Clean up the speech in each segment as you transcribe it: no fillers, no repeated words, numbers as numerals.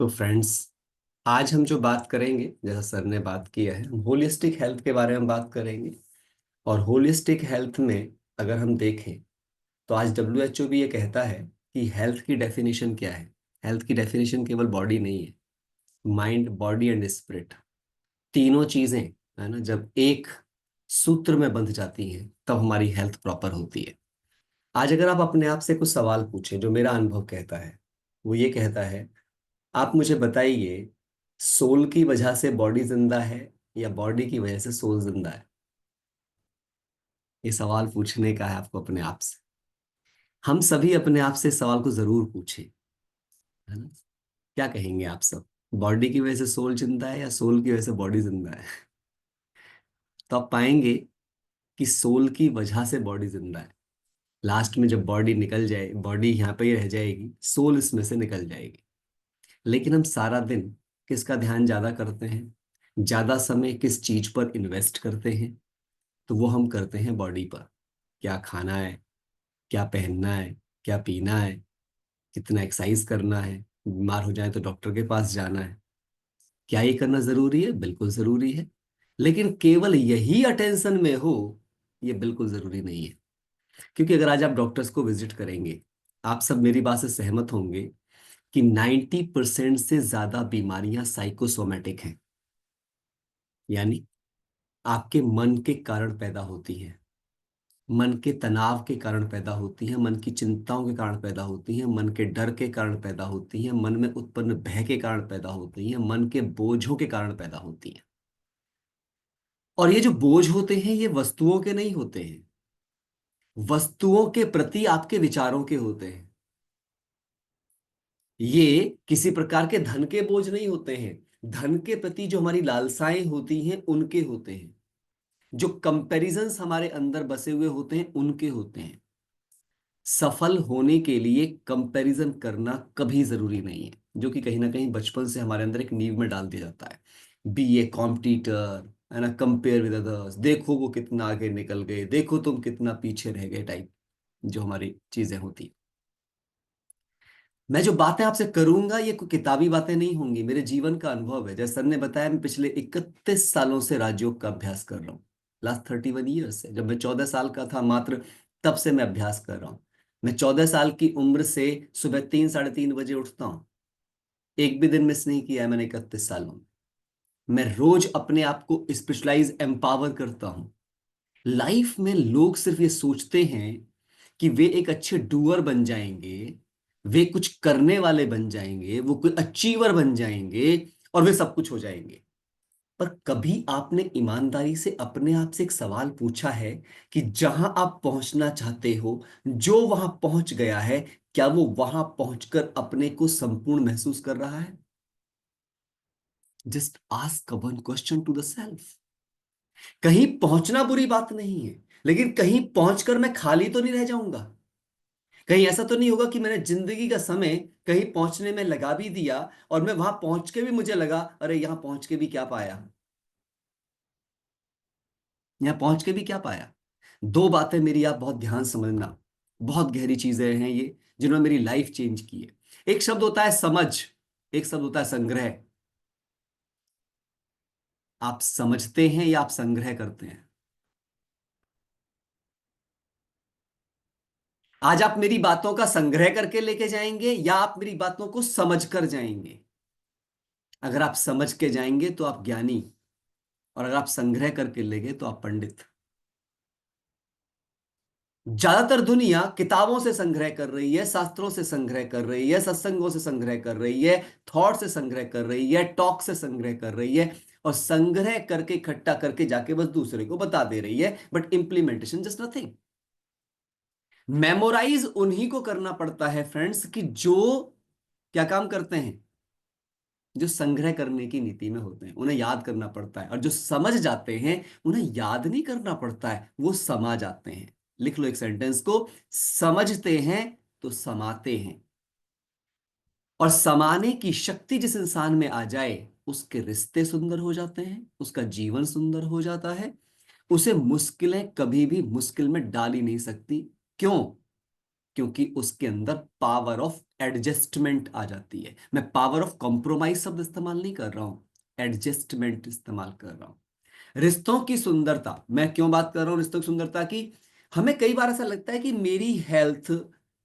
तो फ्रेंड्स, आज हम जो बात करेंगे, जैसा सर ने बात किया है, हम होलिस्टिक हेल्थ के बारे में बात करेंगे। और होलिस्टिक हेल्थ में अगर हम देखें तो आज डब्ल्यूएचओ भी ये कहता है कि हेल्थ की डेफिनेशन क्या है। हेल्थ की डेफिनेशन केवल बॉडी नहीं है, माइंड, बॉडी एंड स्पिरिट, तीनों चीजें है ना, जब एक सूत्र में बंध जाती हैं तब हमारी हेल्थ प्रॉपर होती है। आज अगर आप अपने आप से कुछ सवाल पूछें, जो मेरा अनुभव कहता है, वो ये कहता है, आप मुझे बताइए, सोल की वजह से बॉडी जिंदा है या बॉडी की वजह से सोल जिंदा है? ये सवाल पूछने का है आपको अपने आप से। हम सभी अपने आप से इस सवाल को जरूर पूछें, है ना? क्या कहेंगे आप सब? बॉडी की वजह से सोल जिंदा है या सोल की वजह से बॉडी जिंदा है? तो आप पाएंगे कि सोल की वजह से बॉडी जिंदा है। लास्ट में जब बॉडी निकल जाए, बॉडी यहाँ पे ही रह जाएगी, सोल इसमें से निकल जाएगी। लेकिन हम सारा दिन किसका ध्यान ज्यादा करते हैं, ज्यादा समय किस चीज पर इन्वेस्ट करते हैं? तो वो हम करते हैं बॉडी पर। क्या खाना है, क्या पहनना है, क्या पीना है, कितना एक्सरसाइज करना है, बीमार हो जाए तो डॉक्टर के पास जाना है। क्या ये करना जरूरी है? बिल्कुल जरूरी है। लेकिन केवल यही अटेंशन में हो, ये बिल्कुल जरूरी नहीं है। क्योंकि अगर आज आप डॉक्टर्स को विजिट करेंगे, आप सब मेरी बात से सहमत होंगे कि 90% से ज्यादा बीमारियां साइकोसोमेटिक हैं। यानी आपके मन के कारण पैदा होती हैं, मन के तनाव के कारण पैदा होती हैं, मन की चिंताओं के कारण पैदा होती हैं, मन के डर के कारण पैदा होती हैं, मन में उत्पन्न भय के कारण पैदा होती हैं, मन के बोझों के कारण पैदा होती हैं। और ये जो बोझ होते हैं, ये वस्तुओं के नहीं होते हैं, वस्तुओं के प्रति आपके विचारों के होते हैं। ये किसी प्रकार के धन के बोझ नहीं होते हैं, धन के प्रति जो हमारी लालसाएं होती हैं उनके होते हैं। जो कंपैरिजंस हमारे अंदर बसे हुए होते हैं उनके होते हैं। सफल होने के लिए कंपैरिजन करना कभी जरूरी नहीं है, जो कि कहीं ना कहीं बचपन से हमारे अंदर एक नींव में डाल दिया जाता है। बी ए कॉम्पिटिटर, है ना, कंपेयर विद अदर्स, देखो वो कितना आगे निकल गए, देखो तुम कितना पीछे रह गए, टाइप जो हमारी चीजें होती हैं। मैं जो बातें आपसे करूंगा ये कोई किताबी बातें नहीं होंगी, मेरे जीवन का अनुभव है। जैसे सर ने बताया, मैं पिछले 31 सालों से राजयोग का अभ्यास कर रहा हूँ। लास्ट 31 ईयर्स से, जब मैं 14 साल का था मात्र, तब से मैं अभ्यास कर रहा हूँ। मैं 14 साल की उम्र से सुबह 3 साढ़े 3 बजे उठता हूँ। एक भी दिन मिस नहीं किया है मैंने 31 सालों में। मैं रोज अपने आप को स्पेशलाइज एम्पावर करता हूँ। लाइफ में लोग सिर्फ ये सोचते हैं कि वे एक अच्छे डूअर बन जाएंगे, वे कुछ करने वाले बन जाएंगे, वो कोई अचीवर बन जाएंगे और वे सब कुछ हो जाएंगे। पर कभी आपने ईमानदारी से अपने आप से एक सवाल पूछा है कि जहां आप पहुंचना चाहते हो, जो वहां पहुंच गया है, क्या वो वहां पहुंचकर अपने को संपूर्ण महसूस कर रहा है? Just ask one question to the self. कहीं पहुंचना बुरी बात नहीं है, लेकिन कहीं पहुंचकर मैं खाली तो नहीं रह जाऊंगा। कहीं ऐसा तो नहीं होगा कि मैंने जिंदगी का समय कहीं पहुंचने में लगा भी दिया और मैं वहां पहुंच के भी मुझे लगा, अरे यहां पहुंच के भी क्या पाया, यहां पहुंच के भी क्या पाया। दो बातें मेरी आप बहुत ध्यान से समझना, बहुत गहरी चीजें हैं ये, जिन्होंने मेरी लाइफ चेंज की है। एक शब्द होता है समझ, एक शब्द होता है संग्रह। आप समझते हैं या आप संग्रह करते हैं? आज आप मेरी बातों का संग्रह करके लेके जाएंगे या आप मेरी बातों को समझ कर जाएंगे? अगर आप समझ के जाएंगे तो आप ज्ञानी, और अगर आप संग्रह करके ले गए तो आप पंडित। ज्यादातर दुनिया किताबों से संग्रह कर रही है, शास्त्रों से संग्रह कर रही है, सत्संगों से संग्रह कर रही है, थॉट से संग्रह कर रही है, टॉक से संग्रह कर रही है, और संग्रह करके इकट्ठा करके जाके बस दूसरे को बता दे रही है, but implementation just nothing. Memorize उन्हीं को करना पड़ता है फ्रेंड्स, कि जो क्या काम करते हैं, जो संग्रह करने की नीति में होते हैं, उन्हें याद करना पड़ता है। और जो समझ जाते हैं, उन्हें याद नहीं करना पड़ता है, वो समा जाते हैं। लिख लो एक सेंटेंस को, समझते हैं तो समाते हैं। और समाने की शक्ति जिस इंसान में आ जाए, उसके रिश्ते सुंदर हो जाते हैं, उसका जीवन सुंदर हो जाता है। उसे मुश्किलें कभी भी मुश्किल में डाल ही नहीं सकती। क्यों? क्योंकि उसके अंदर पावर ऑफ एडजस्टमेंट आ जाती है। मैं पावर ऑफ कॉम्प्रोमाइज शब्द इस्तेमाल नहीं कर रहा हूं, एडजस्टमेंट इस्तेमाल कर रहा हूं। रिश्तों की सुंदरता, मैं क्यों बात कर रहा हूं रिश्तों की सुंदरता की? हमें कई बार ऐसा लगता है कि मेरी हेल्थ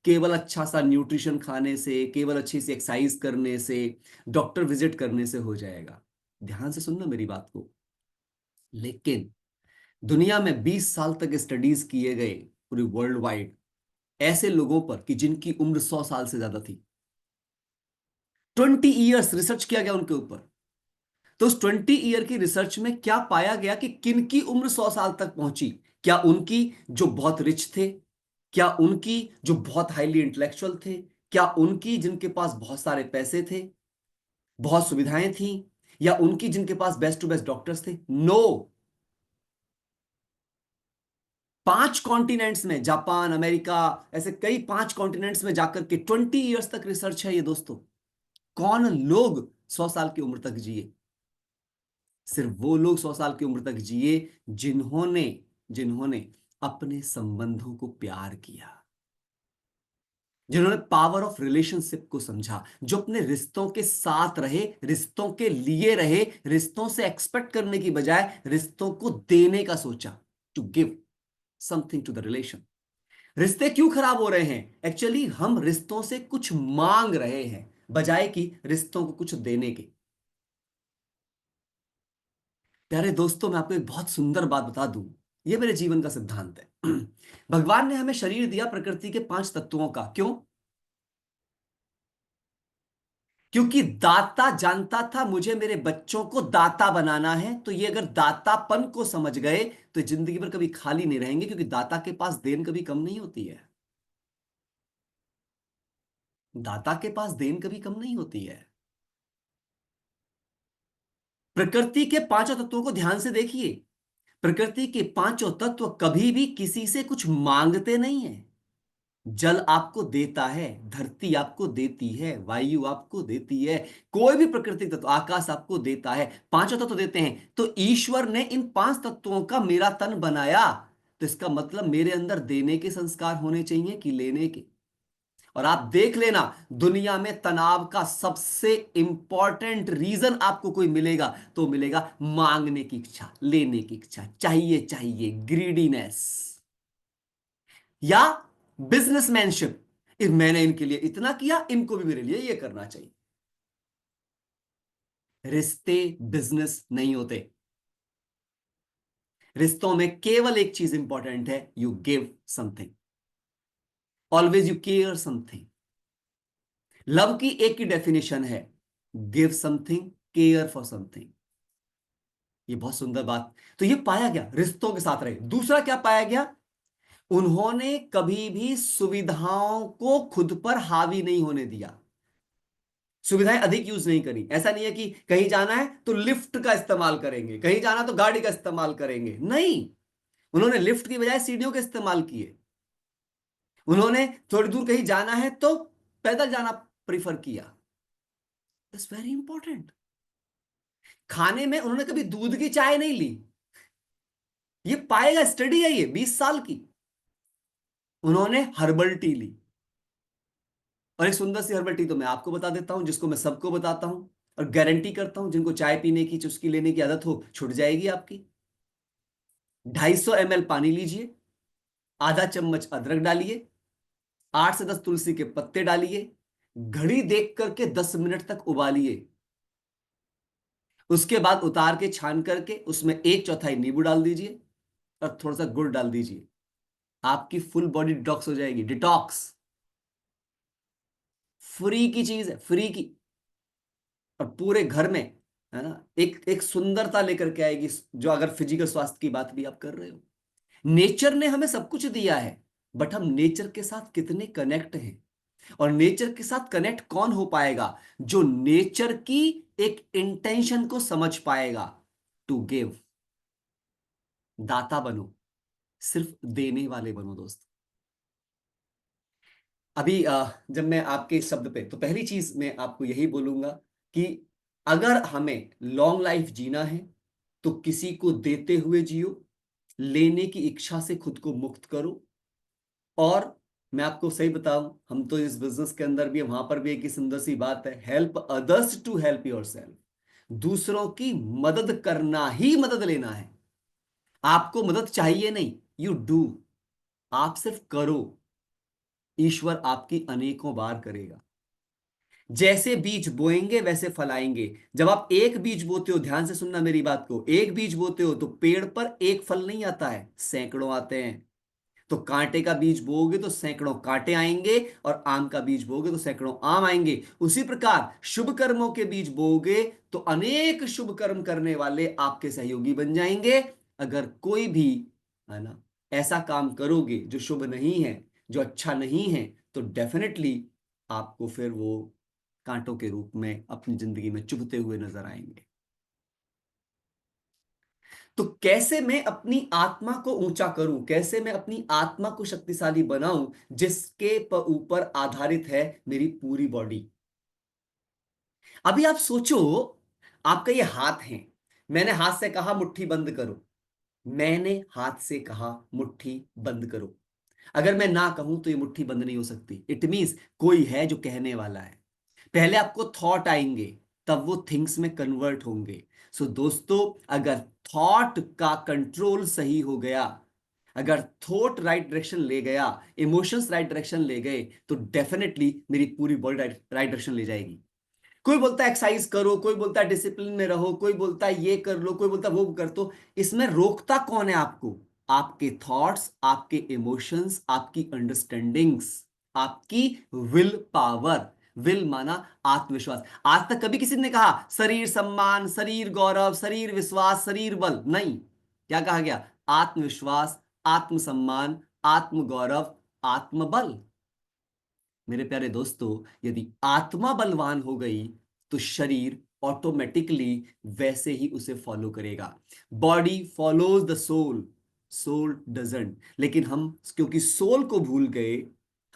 केवल अच्छा सा न्यूट्रिशन खाने से, केवल अच्छी सी एक्सरसाइज करने से, डॉक्टर विजिट करने से हो जाएगा। ध्यान से सुनना मेरी बात को। लेकिन दुनिया में 20 साल तक स्टडीज किए गए पूरे वर्ल्ड वाइड, ऐसे लोगों पर कि जिनकी उम्र 100 साल से ज्यादा थी, 20 ईयर्स रिसर्च किया गया उनके ऊपर। तो उस 20 ईयर की रिसर्च में क्या पाया गया कि किनकी उम्र 100 साल तक पहुंची? क्या उनकी जो बहुत रिच थे? क्या उनकी जो बहुत हाईली इंटेलेक्चुअल थे? क्या उनकी जिनके पास बहुत सारे पैसे थे, बहुत सुविधाएं थी? या उनकी जिनके पास बेस्ट टू बेस्ट डॉक्टर्स थे? नो। 5 कॉन्टिनेंट्स में, जापान, अमेरिका, ऐसे कई 5 कॉन्टिनेंट्स में जाकर के 20 ईयर्स तक रिसर्च है ये दोस्तों। कौन लोग 100 साल की उम्र तक जिए? सिर्फ वो लोग 100 साल की उम्र तक जिए जिन्होंने जिन्होंने अपने संबंधों को प्यार किया, जिन्होंने पावर ऑफ रिलेशनशिप को समझा, जो अपने रिश्तों के साथ रहे, रिश्तों के लिए रहे, रिश्तों से एक्सपेक्ट करने की बजाय रिश्तों को देने का सोचा, to give something to the relation. रिश्ते क्यों खराब हो रहे हैं? एक्चुअली हम रिश्तों से कुछ मांग रहे हैं बजाय कि रिश्तों को कुछ देने के। प्यारे दोस्तों, मैं आपको एक बहुत सुंदर बात बता दूं, यह मेरे जीवन का सिद्धांत है। भगवान ने हमें शरीर दिया प्रकृति के 5 तत्वों का। क्यों? क्योंकि दाता जानता था मुझे मेरे बच्चों को दाता बनाना है। तो ये अगर दातापन को समझ गए तो जिंदगी भर कभी खाली नहीं रहेंगे, क्योंकि दाता के पास देन कभी कम नहीं होती है। दाता के पास देन कभी कम नहीं होती है। प्रकृति के 5 तत्वों को ध्यान से देखिए। प्रकृति के 5 तत्व कभी भी किसी से कुछ मांगते नहीं है। जल आपको देता है, धरती आपको देती है, वायु आपको देती है, कोई भी प्राकृतिक तत्व, आकाश आपको देता है, 5 तत्व देते हैं। तो ईश्वर ने इन 5 तत्वों का मेरा तन बनाया, तो इसका मतलब मेरे अंदर देने के संस्कार होने चाहिए कि लेने के। और आप देख लेना, दुनिया में तनाव का सबसे इंपॉर्टेंट रीजन आपको कोई मिलेगा तो मिलेगा मांगने की इच्छा, लेने की इच्छा, चाहिए चाहिए, ग्रीडीनेस, या बिजनेसमैनशिप। मैंने इनके लिए इतना किया, इनको भी मेरे लिए ये करना चाहिए। रिश्ते बिजनेस नहीं होते। रिश्तों में केवल एक चीज इंपॉर्टेंट है, you give something, always you care something. Love की एक ही डेफिनेशन है, give something, care for something. ये बहुत सुंदर बात। तो ये पाया गया, रिश्तों के साथ रहे। दूसरा क्या पाया गया? उन्होंने कभी भी सुविधाओं को खुद पर हावी नहीं होने दिया, सुविधाएं अधिक यूज नहीं करी। ऐसा नहीं है कि कहीं जाना है तो लिफ्ट का इस्तेमाल करेंगे, कहीं जाना तो गाड़ी का इस्तेमाल करेंगे, नहीं। उन्होंने लिफ्ट की बजाय सीढ़ियों का इस्तेमाल किए। उन्होंने थोड़ी दूर कहीं जाना है तो पैदल जाना प्रीफर किया। That's very important. खाने में उन्होंने कभी दूध की चाय नहीं ली। ये पाएगा, स्टडी है ये 20 साल की। उन्होंने हर्बल टी ली। और एक सुंदर सी हर्बल टी तो मैं आपको बता देता हूं, जिसको मैं सबको बताता हूं, और गारंटी करता हूं जिनको चाय पीने की, चुस्की लेने की आदत हो, छूट जाएगी आपकी। 250 ml पानी लीजिए, आधा चम्मच अदरक डालिए, 8 से 10 तुलसी के पत्ते डालिए, घड़ी देख करके 10 मिनट तक उबालिए। उसके बाद उतार के छान करके उसमें 1/4 नींबू डाल दीजिए और थोड़ा सा गुड़ डाल दीजिए। आपकी फुल बॉडी डिटॉक्स हो जाएगी। डिटॉक्स फ्री की चीज है, फ्री की। और पूरे घर में, है ना, एक एक सुंदरता लेकर के आएगी, जो अगर फिजिकल स्वास्थ्य की बात भी आप कर रहे हो। नेचर ने हमें सब कुछ दिया है, बट हम नेचर के साथ कितने कनेक्ट हैं? और नेचर के साथ कनेक्ट कौन हो पाएगा? जो नेचर की एक इंटेंशन को समझ पाएगा, टू गिव। दाता बनो, सिर्फ देने वाले बनो दोस्त। अभी जब मैं आपके इस शब्द पे, तो पहली चीज मैं आपको यही बोलूंगा कि अगर हमें लॉन्ग लाइफ जीना है तो किसी को देते हुए जियो, लेने की इच्छा से खुद को मुक्त करो, और मैं आपको सही बताऊं, हम तो इस बिजनेस के अंदर भी, वहां पर भी एक ही सुंदर सी बात है, help others to help yourself. दूसरों की मदद करना ही मदद लेना है। आपको मदद चाहिए नहीं, यू डू, आप सिर्फ करो, ईश्वर आपकी अनेकों बार करेगा। जैसे बीज बोएंगे वैसे फल आएंगे। जब आप एक बीज बोते हो, ध्यान से सुनना मेरी बात को, एक बीज बोते हो तो पेड़ पर एक फल नहीं आता है, सैकड़ों आते हैं। तो कांटे का बीज बोओगे तो सैकड़ों कांटे आएंगे, और आम का बीज बोओगे तो सैकड़ों आम आएंगे। उसी प्रकार शुभ कर्मों के बीज बोओगे तो अनेक शुभ कर्म करने वाले आपके सहयोगी बन जाएंगे। अगर कोई भी, है ना, ऐसा काम करोगे जो शुभ नहीं है, जो अच्छा नहीं है, तो डेफिनेटली आपको फिर वो कांटों के रूप में अपनी जिंदगी में चुभते हुए नजर आएंगे। तो कैसे मैं अपनी आत्मा को ऊंचा करूं, कैसे मैं अपनी आत्मा को शक्तिशाली बनाऊं, जिसके ऊपर आधारित है मेरी पूरी बॉडी। अभी आप सोचो, आपका ये हाथ है, मैंने हाथ से कहा मुट्ठी बंद करो, मैंने हाथ से कहा मुट्ठी बंद करो। अगर मैं ना कहूं तो ये मुट्ठी बंद नहीं हो सकती। इट मींस कोई है जो कहने वाला है। पहले आपको थॉट आएंगे, तब वो थिंग्स में कन्वर्ट होंगे। सो दोस्तों, अगर थॉट का कंट्रोल सही हो गया, अगर थॉट राइट डायरेक्शन ले गया, इमोशंस राइट डायरेक्शन ले गए, तो डेफिनेटली मेरी पूरी बॉडी राइट डायरेक्शन ले जाएगी। कोई बोलता है एक्सरसाइज करो, कोई बोलता है डिसिप्लिन में रहो, कोई बोलता है ये कर लो, कोई बोलता है वो कर दो। इसमें रोकता कौन है आपको? आपके थॉट्स, आपके इमोशंस, आपकी अंडरस्टैंडिंग्स, आपकी विल पावर। विल माना आत्मविश्वास। आज तक कभी किसी ने कहा शरीर सम्मान, शरीर गौरव, शरीर विश्वास, शरीर बल? नहीं। क्या कहा गया? आत्मविश्वास, आत्मसम्मान, आत्म गौरव, आत्मबल। मेरे प्यारे दोस्तों, यदि आत्मा बलवान हो गई तो शरीर ऑटोमेटिकली वैसे ही उसे फॉलो करेगा। Body follows the soul, soul doesn't. लेकिन हम क्योंकि सोल को भूल गए,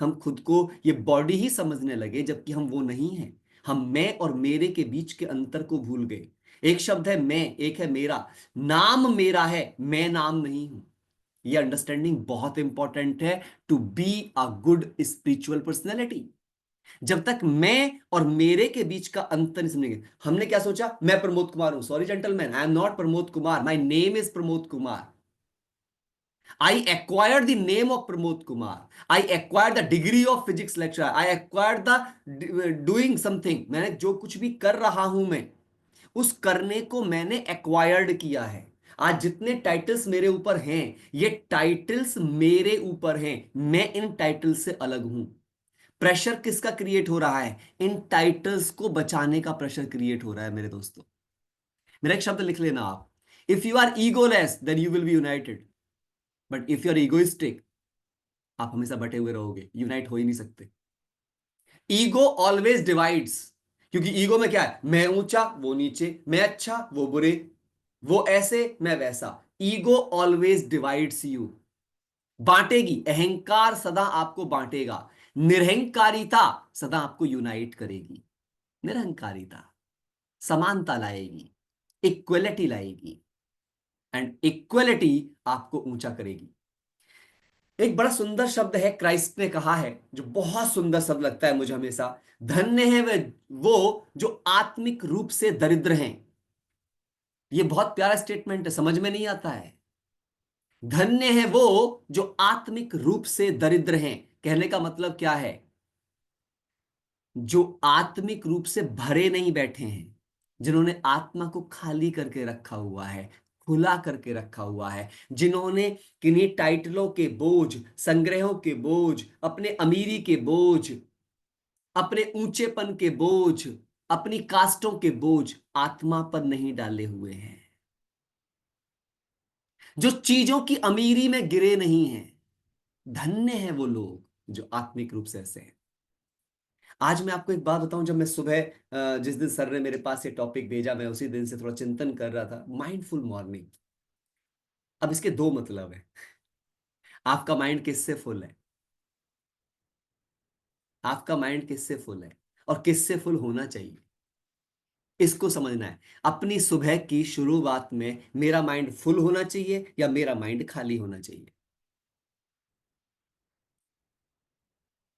हम खुद को ये बॉडी ही समझने लगे, जबकि हम वो नहीं हैं। हम मैं और मेरे के बीच के अंतर को भूल गए। एक शब्द है मैं, एक है मेरा। नाम मेरा है, मैं नाम नहीं हूं। ये अंडरस्टैंडिंग बहुत इंपॉर्टेंट है to be a good spiritual personality. जब तक मैं और मेरे के बीच का अंतर नहीं समझेंगे। हमने क्या सोचा, मैं प्रमोद कुमार हूं। Sorry gentleman, I am not Pramod Kumar, my name is Pramod Kumar. I acquired the name of Pramod Kumar. I acquired the degree of physics lecturer. I acquired the doing something. मैंने जो कुछ भी कर रहा हूं मैं, उस करने को मैंने एक्वायर्ड किया है। आज जितने टाइटल्स मेरे ऊपर हैं, ये टाइटल्स मेरे ऊपर हैं, मैं इन टाइटल्स से अलग हूं। प्रेशर किसका क्रिएट हो रहा है? इन टाइटल्स को बचाने का प्रेशर क्रिएट हो रहा है मेरे दोस्तों। मेरा एक शब्द लिख लेना आप, if you are egoless then you will be united, but if you are egoistic, आप हमेशा बटे हुए रहोगे, यूनाइट हो ही नहीं सकते। ईगो ऑलवेज डिवाइड्स, क्योंकि ईगो में क्या है, मैं ऊंचा वो नीचे, मैं अच्छा वो बुरे, वो ऐसे मैं वैसा। ईगो ऑलवेज डिवाइड्स यू, बांटेगी। अहंकार सदा आपको बांटेगा, निरहंकारिता सदा आपको यूनाइट करेगी। निरहंकारिता समानता लाएगी, इक्वलिटी लाएगी, एंड इक्वलिटी आपको ऊंचा करेगी। एक बड़ा सुंदर शब्द है, क्राइस्ट ने कहा है, जो बहुत सुंदर शब्द लगता है मुझे हमेशा। धन्य है वो जो आत्मिक रूप से दरिद्र हैं। ये बहुत प्यारा स्टेटमेंट है, समझ में नहीं आता है। धन्य है वो जो आत्मिक रूप से दरिद्र हैं। कहने का मतलब क्या है? जो आत्मिक रूप से भरे नहीं बैठे हैं, जिन्होंने आत्मा को खाली करके रखा हुआ है, खुला करके रखा हुआ है, जिन्होंने किन्हीं टाइटलों के बोझ, संग्रहों के बोझ, अपने अमीरी के बोझ, अपने ऊंचेपन के बोझ, अपनी कास्टों के बोझ आत्मा पर नहीं डाले हुए हैं, जो चीजों की अमीरी में गिरे नहीं हैं। धन्य है वो लोग जो आत्मिक रूप से ऐसे हैं। आज मैं आपको एक बात बताऊं, जब मैं सुबह जिस दिन सर ने मेरे पास ये टॉपिक भेजा, मैं उसी दिन से थोड़ा चिंतन कर रहा था, माइंडफुल मॉर्निंग। अब इसके दो मतलब है। आपका माइंड किससे फुल है? आपका माइंड किससे फुल है, और किससे फुल होना चाहिए, इसको समझना है। अपनी सुबह की शुरुआत में मेरा माइंड फुल होना चाहिए या मेरा माइंड खाली होना चाहिए?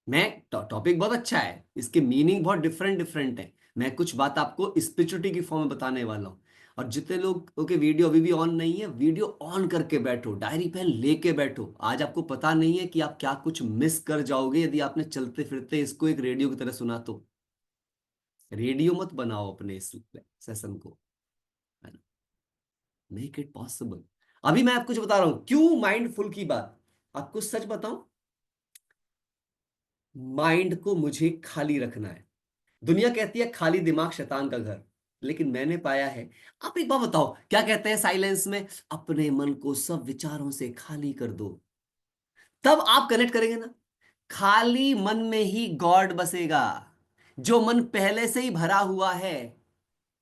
मैं टॉपिक बहुत अच्छा है, इसके मीनिंग बहुत डिफरेंट डिफरेंट है। मैं कुछ बात आपको स्पिरिचुअलिटी की फॉर्म में बताने वाला हूँ। और जितने लोग ओके वीडियो अभी भी ऑन नहीं है, वीडियो ऑन करके बैठो, डायरी पेन लेके बैठो। आज आपको पता नहीं है कि आप क्या कुछ मिस कर जाओगे यदि आपने चलते फिरते इसको एक रेडियो की तरह सुना तो। रेडियो मत बनाओ अपने इस सेशन को, है ना। Make it possible. अभी मैं आपको जो बता रहा हूं क्यों माइंडफुल की बात, आपको सच बताऊं, माइंड को मुझे खाली रखना है। दुनिया कहती है खाली दिमाग शैतान का घर, लेकिन मैंने पाया है। आप एक बात बताओ, क्या कहते हैं साइलेंस में? अपने मन को सब विचारों से खाली कर दो, तब आप कनेक्ट करेंगे ना। खाली मन में ही गॉड बसेगा। जो मन पहले से ही भरा हुआ है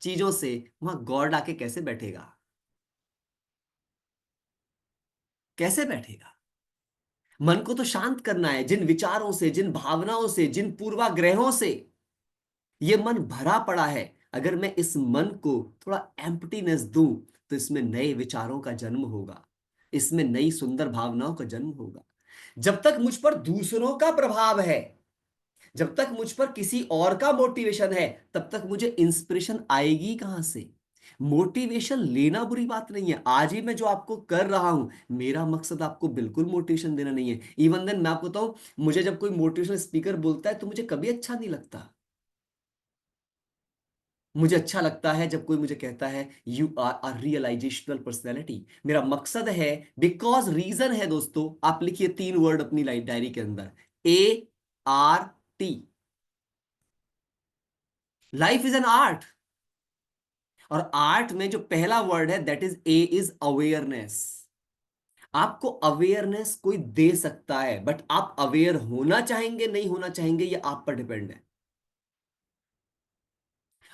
चीजों से, वहां गॉड आके कैसे बैठेगा? कैसे बैठेगा? मन को तो शांत करना है, जिन विचारों से, जिन भावनाओं से, जिन पूर्वाग्रहों से ये मन भरा पड़ा है। अगर मैं इस मन को थोड़ा एम्प्टीनेस दूं, तो इसमें नए विचारों का जन्म होगा, इसमें नई सुंदर भावनाओं का जन्म होगा। जब तक मुझ पर दूसरों का प्रभाव है, जब तक मुझ पर किसी और का मोटिवेशन है, तब तक मुझे इंस्पिरेशन आएगी कहां से? मोटिवेशन लेना बुरी बात नहीं है। आज ही मैं जो आपको कर रहा हूं, मेरा मकसद आपको बिल्कुल मोटिवेशन देना नहीं है। इवन देन मैं आपको बताऊं, मुझे जब कोई मोटिवेशनल स्पीकर बोलता है तो मुझे कभी अच्छा नहीं लगता। मुझे अच्छा लगता है जब कोई मुझे कहता है यू आर अ रियलाइजेशनल पर्सनैलिटी। मेरा मकसद है, बिकॉज रीजन है दोस्तों। आप लिखिए 3 वर्ड अपनी लाइफ डायरी के अंदर, ART। Life is an art. और आर्ट में जो पहला वर्ड है, that is A is awareness. आपको अवेयरनेस कोई दे सकता है, बट आप अवेयर होना चाहेंगे नहीं होना चाहेंगे, ये आप पर डिपेंड है।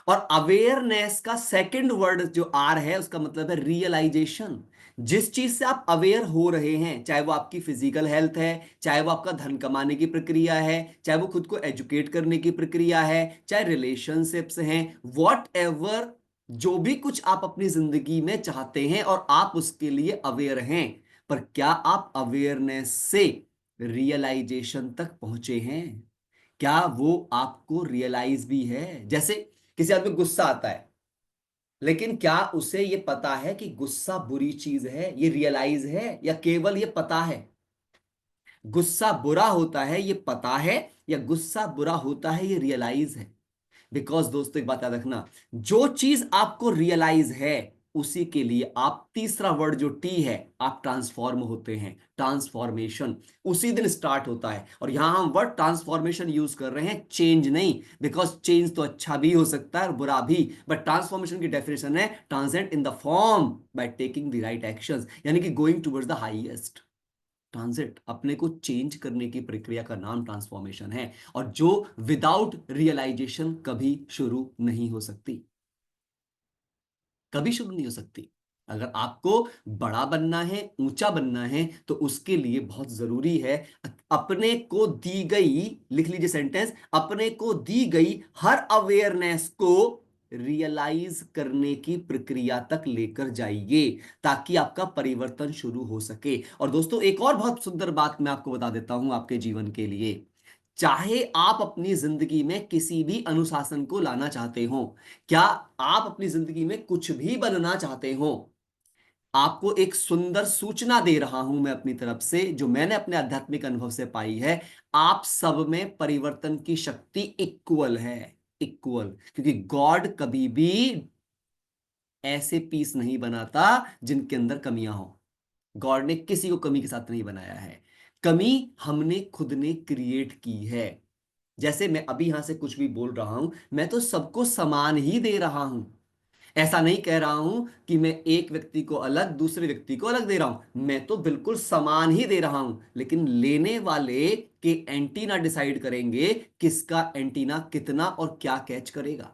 और अवेयरनेस का सेकंड वर्ड जो आर है, उसका मतलब है रियलाइजेशन। जिस चीज से आप अवेयर हो रहे हैं, चाहे वो आपकी फिजिकल हेल्थ है, चाहे वो आपका धन कमाने की प्रक्रिया है, चाहे वो खुद को एजुकेट करने की प्रक्रिया है, चाहे रिलेशनशिप्स हैं, वॉट एवर, जो भी कुछ आप अपनी जिंदगी में चाहते हैं और आप उसके लिए अवेयर हैं, पर क्या आप अवेयरनेस से रियलाइजेशन तक पहुंचे हैं? क्या वो आपको रियलाइज भी है? जैसे किसी आदमी को गुस्सा आता है, लेकिन क्या उसे ये पता है कि गुस्सा बुरी चीज है? ये रियलाइज है या केवल ये पता है? गुस्सा बुरा होता है ये पता है, या गुस्सा बुरा होता है ये रियलाइज है? बिकॉज दोस्तों एक बात याद रखना, जो चीज आपको रियलाइज है, उसी के लिए आप, तीसरा वर्ड जो टी है, आप ट्रांसफॉर्म होते हैं। ट्रांसफॉर्मेशन उसी दिन स्टार्ट होता है। और यहां हम वर्ड ट्रांसफॉर्मेशन यूज कर रहे हैं, चेंज नहीं। बिकॉज चेंज तो अच्छा भी हो सकता है और बुरा भी, बट ट्रांसफॉर्मेशन की डेफिनेशन है transcend in the form by taking the right actions, यानी कि going towards the highest. Transit, अपने को चेंज करने की प्रक्रिया का नाम ट्रांसफॉर्मेशन है, और जो विदाउट रियलाइजेशन कभी शुरू नहीं हो सकती, कभी शुरू नहीं हो सकती। अगर आपको बड़ा बनना है, ऊंचा बनना है, तो उसके लिए बहुत जरूरी है अपने को दी गई, लिख लीजिए सेंटेंस, अपने को दी गई हर अवेयरनेस को रियलाइज करने की प्रक्रिया तक लेकर जाइए, ताकि आपका परिवर्तन शुरू हो सके। और दोस्तों एक और बहुत सुंदर बात मैं आपको बता देता हूं आपके जीवन के लिए। चाहे आप अपनी जिंदगी में किसी भी अनुशासन को लाना चाहते हो, क्या आप अपनी जिंदगी में कुछ भी बनना चाहते हो, आपको एक सुंदर सूचना दे रहा हूं मैं अपनी तरफ से, जो मैंने अपने आध्यात्मिक अनुभव से पाई है। आप सब में परिवर्तन की शक्ति इक्वल है, इक्वल। क्योंकि गॉड कभी भी ऐसे पीस नहीं बनाता जिनके अंदर कमियां हो। गॉड ने किसी को कमी के साथ नहीं बनाया है। कमी हमने खुद ने क्रिएट की है। जैसे मैं अभी यहां से कुछ भी बोल रहा हूं, मैं तो सबको समान ही दे रहा हूं। ऐसा नहीं कह रहा हूं कि मैं एक व्यक्ति को अलग, दूसरे व्यक्ति को अलग दे रहा हूं। मैं तो बिल्कुल समान ही दे रहा हूं, लेकिन लेने वाले के एंटीना डिसाइड करेंगे किसका एंटीना कितना और क्या कैच करेगा।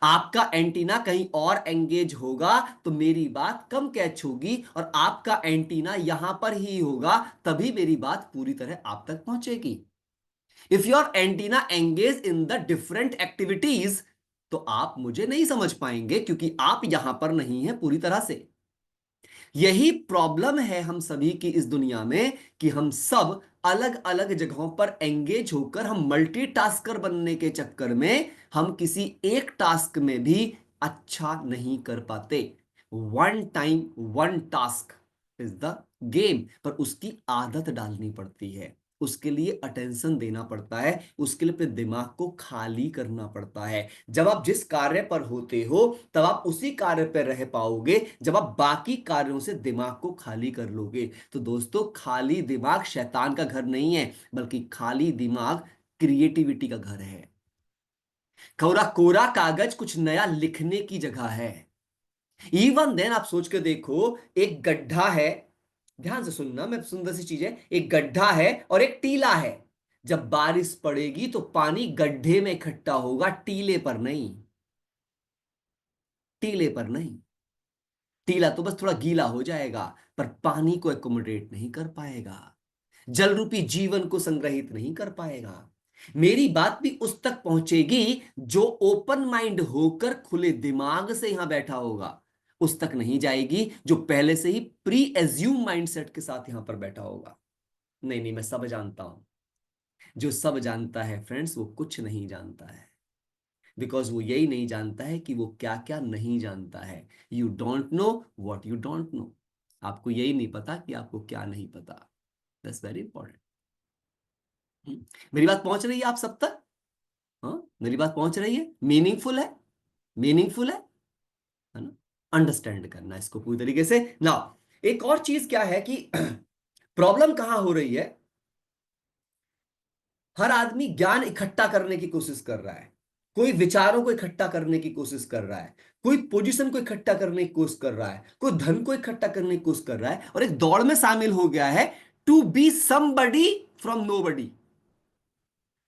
आपका एंटीना कहीं और एंगेज होगा तो मेरी बात कम कैच होगी, और आपका एंटीना यहां पर ही होगा, तभी मेरी बात पूरी तरह आप तक पहुंचेगी। If your antenna engage in the different activities, तो आप मुझे नहीं समझ पाएंगे, क्योंकि आप यहां पर नहीं है पूरी तरह से। यही प्रॉब्लम है हम सभी की इस दुनिया में कि हम सब अलग अलग जगहों पर एंगेज होकर हम मल्टीटास्कर बनने के चक्कर में हम किसी एक टास्क में भी अच्छा नहीं कर पाते। One time one task is the game, पर उसकी आदत डालनी पड़ती है, उसके लिए अटेंशन देना पड़ता है, उसके लिए अपने दिमाग को खाली करना पड़ता है। जब आप जिस कार्य पर होते हो तब आप उसी कार्य पर रह पाओगे जब आप बाकी कार्यों से दिमाग को खाली कर लोगे। तो दोस्तों, खाली दिमाग शैतान का घर नहीं है, बल्कि खाली दिमाग क्रिएटिविटी का घर है। कोरा कोरा कागज कुछ नया लिखने की जगह है। इवन देन आप सोच के देखो, एक गड्ढा है, ध्यान से सुनना, मैं सुंदर सी चीज है, एक गड्ढा है और एक टीला है। जब बारिश पड़ेगी तो पानी गड्ढे में इकट्ठा होगा, टीले पर नहीं। टीले पर नहीं। टीला तो बस थोड़ा गीला हो जाएगा, पर पानी को एकोमोडेट नहीं कर पाएगा, जल रूपी जीवन को संग्रहित नहीं कर पाएगा। मेरी बात भी उस तक पहुंचेगी जो ओपन माइंड होकर खुले दिमाग से यहां बैठा होगा, उस तक नहीं जाएगी जो पहले से ही प्री एज्यूम माइंडसेट के साथ यहां पर बैठा होगा। नहीं नहीं, मैं सब जानता हूं। जो सब जानता है फ्रेंड्स, वो कुछ नहीं जानता है। बिकॉज वो यही नहीं जानता है कि वो क्या क्या नहीं जानता है। You don't know what you don't know. आपको यही नहीं पता कि आपको क्या नहीं पता। That's very important. मेरी बात पहुंच रही है आप सब तक? हाँ, मेरी बात पहुंच रही है? मीनिंगफुल है? मीनिंगफुल है ना? अंडरस्टैंड करना इसको पूरी तरीके से ना। एक और चीज क्या है कि प्रॉब्लम कहां हो रही है, हर आदमी ज्ञान इकट्ठा करने की कोशिश कर रहा है, कोई विचारों को इकट्ठा करने की कोशिश कर रहा है, कोई पोजीशन को इकट्ठा करने की कोशिश कर रहा है, कोई धन को इकट्ठा करने की कोशिश कर रहा है, और एक दौड़ में शामिल हो गया है to be somebody from nobody.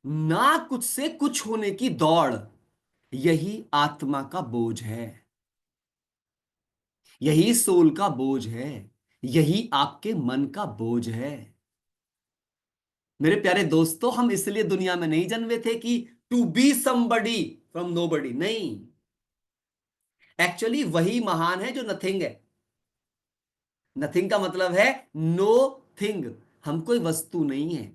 ना कुछ से कुछ होने की दौड़, यही आत्मा का बोझ है, यही सोल का बोझ है, यही आपके मन का बोझ है। मेरे प्यारे दोस्तों, हम इसलिए दुनिया में नहीं जन्मे थे कि to be somebody from nobody, नहीं। एक्चुअली वही महान है जो नथिंग है। नथिंग का मतलब है नो थिंग। हम कोई वस्तु नहीं है।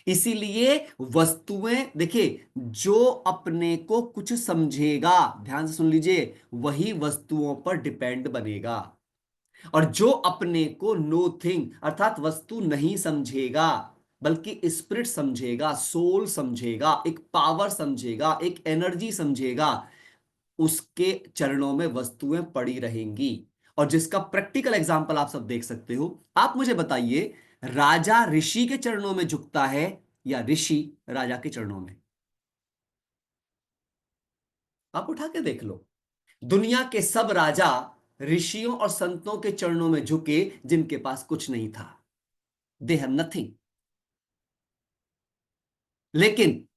इसीलिए वस्तुएं, देखिए, जो अपने को कुछ समझेगा, ध्यान से सुन लीजिए, वही वस्तुओं पर डिपेंड बनेगा। और जो अपने को नो थिंग अर्थात वस्तु नहीं समझेगा, बल्कि स्पिरिट समझेगा, सोल समझेगा, एक पावर समझेगा, एक एनर्जी समझेगा, उसके चरणों में वस्तुएं पड़ी रहेंगी। और जिसका प्रैक्टिकल एग्जांपल आप सब देख सकते हो। आप मुझे बताइए, राजा ऋषि के चरणों में झुकता है या ऋषि राजा के चरणों में? आप उठा के देख लो। दुनिया के सब राजा ऋषियों और संतों के चरणों में झुके जिनके पास कुछ नहीं था। They have nothing. लेकिन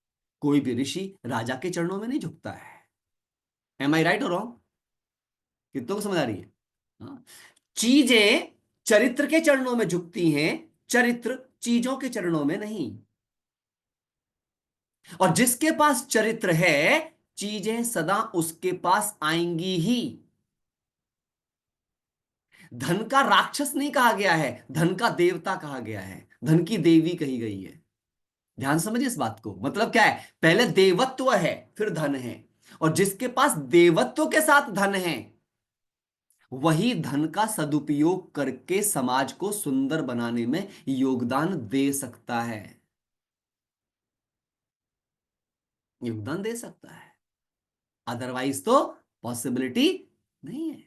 कोई भी ऋषि राजा के चरणों में नहीं झुकता है। एम आई राइट और रॉन्ग? कितनों को समझ आ रही है? हाँ। चीजें चरित्र के चरणों में झुकती हैं, चरित्र चीजों के चरणों में नहीं। और जिसके पास चरित्र है, चीजें सदा उसके पास आएंगी ही। धन का राक्षस नहीं कहा गया है, धन का देवता कहा गया है, धन की देवी कही गई है। ध्यान समझिए इस बात को। मतलब क्या है, पहले देवत्व है, फिर धन है। और जिसके पास देवत्व के साथ धन है, वही धन का सदुपयोग करके समाज को सुंदर बनाने में योगदान दे सकता है। योगदान दे सकता है, अदरवाइज तो पॉसिबिलिटी नहीं है।